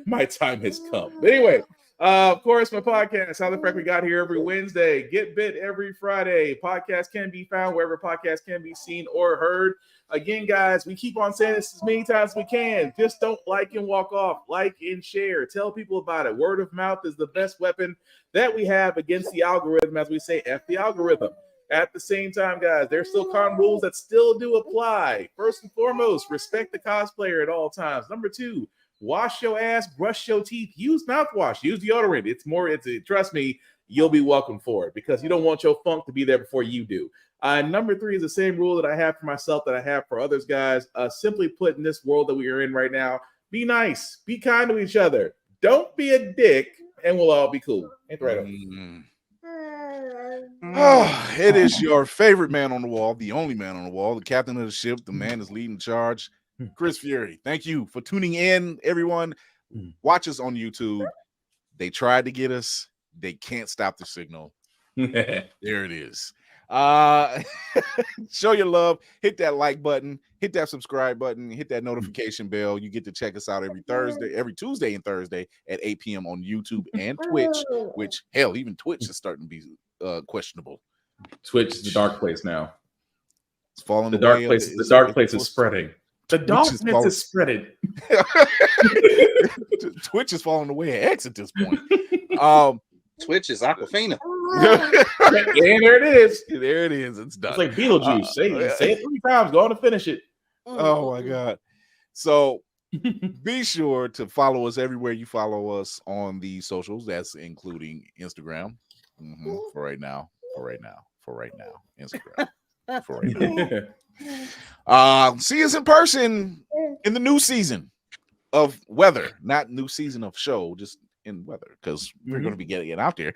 My time has come. But anyway, of course, my podcast, How the Freck We Got Here, every Wednesday. Get Bit every Friday. Podcast can be found wherever podcasts can be seen or heard. Again, guys, we keep on saying this as many times as we can. Just don't like and walk off. Like and share. Tell people about it. Word of mouth is the best weapon that we have against the algorithm, as we say, F the algorithm. At the same time, guys, there's still con rules that still do apply. First and foremost, respect the cosplayer at all times. Number 2, wash your ass, brush your teeth, use mouthwash, use deodorant. Trust me, you'll be welcome for it because you don't want your funk to be there before you do. Number 3 is the same rule that I have for myself that I have for others, guys. Simply put, in this world that we are in right now, be nice, be kind to each other. Don't be a dick, and we'll all be cool. Ain't right? Oh, it is your favorite man on the wall, the only man on the wall, the captain of the ship, the man is leading charge, Chris Fury. Thank you for tuning in, everyone. Watch us on YouTube. They tried to get us. They can't stop the signal. There it is. Show your love. Hit that like button. Hit that subscribe button. Hit that notification bell. You get to check us out every Tuesday and Thursday at 8 p.m. on YouTube and Twitch, which, hell, even Twitch is starting to be questionable. Twitch is the dark place now. It's falling. The dark place is spreading. The darkness is spreading. Twitch is falling away at X at this point. Twitch is Aquafina. And there it is. There it is. It's done. It's like Beetlejuice. Say it 3 times. Go on and finish it. Oh my God. So be sure to follow us everywhere you follow us on the socials. That's including Instagram. For right now. Instagram. For right now. See us in person in the new season of weather, not new season of show, just in weather, because we're going to be getting it out there.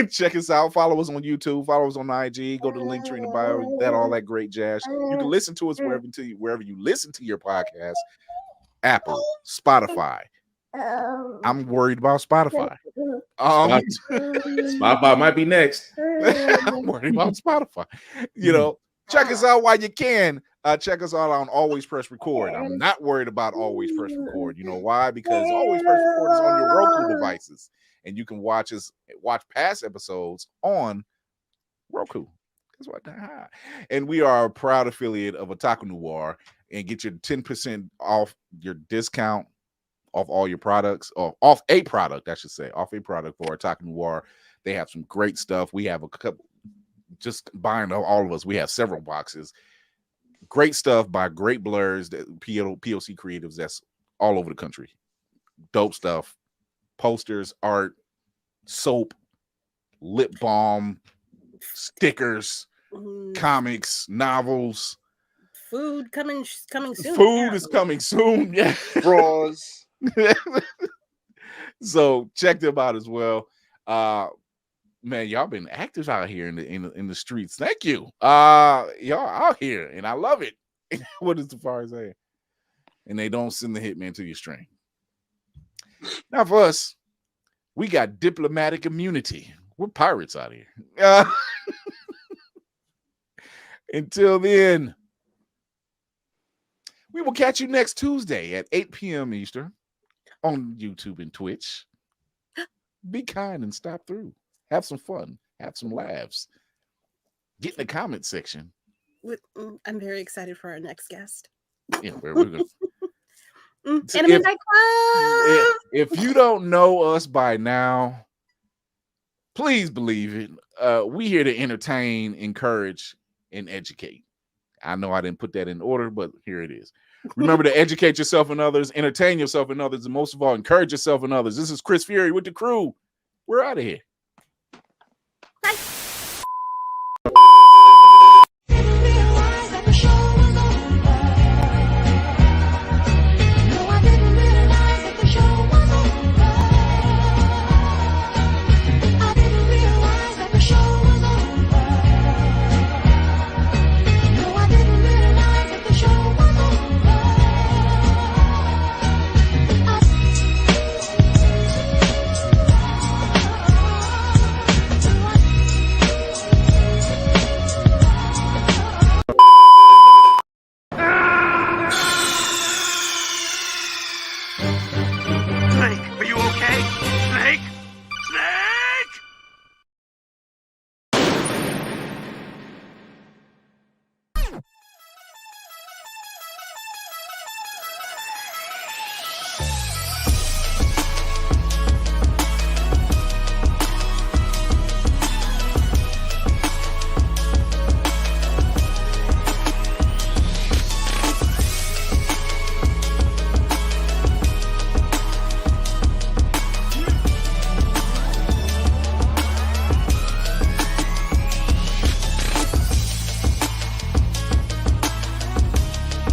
Check us out. Follow us on YouTube. Follow us on IG. Go to the link tree in the bio. All that great jazz. You can listen to us wherever you listen to your podcast. Apple, Spotify. I'm worried about Spotify. Spotify might be next. I'm worried about Spotify. Check us out while you can. Check us out on Always Press Record. I'm not worried about Always Press Record. You know why? Because Always Press Record is on your Roku devices, and you can watch past episodes on Roku. That's what. And we are a proud affiliate of Otaku Noir, and get your 10% off your discount off all your products, or off a product for Otaku Noir. They have some great stuff. We have a couple. Just buying all of us. We have several boxes. Great stuff by great blurs, POC creatives that's all over the country. Dope stuff. Posters, art, soap, lip balm, stickers, comics, novels. Food coming soon. Food is coming soon. Yeah. Bras. So check them out as well. Man, y'all been active out here in the streets. Thank you. Y'all out here, and I love it. What does the fire say? And they don't send the hitman to your string. Now for us, we got diplomatic immunity. We're pirates out here. Until then, we will catch you next Tuesday at 8 p.m. Eastern on YouTube and Twitch. Be kind and stop through. Have some fun. Have some laughs. Get in the comment section. I'm very excited for our next guest. Yeah, we're gonna. Anime Night Club. If you don't know us by now, please believe it. We here to entertain, encourage, and educate. I know I didn't put that in order, but here it is. Remember to educate yourself and others, entertain yourself and others, and most of all, encourage yourself and others. This is Chris Fury with the crew. We're out of here.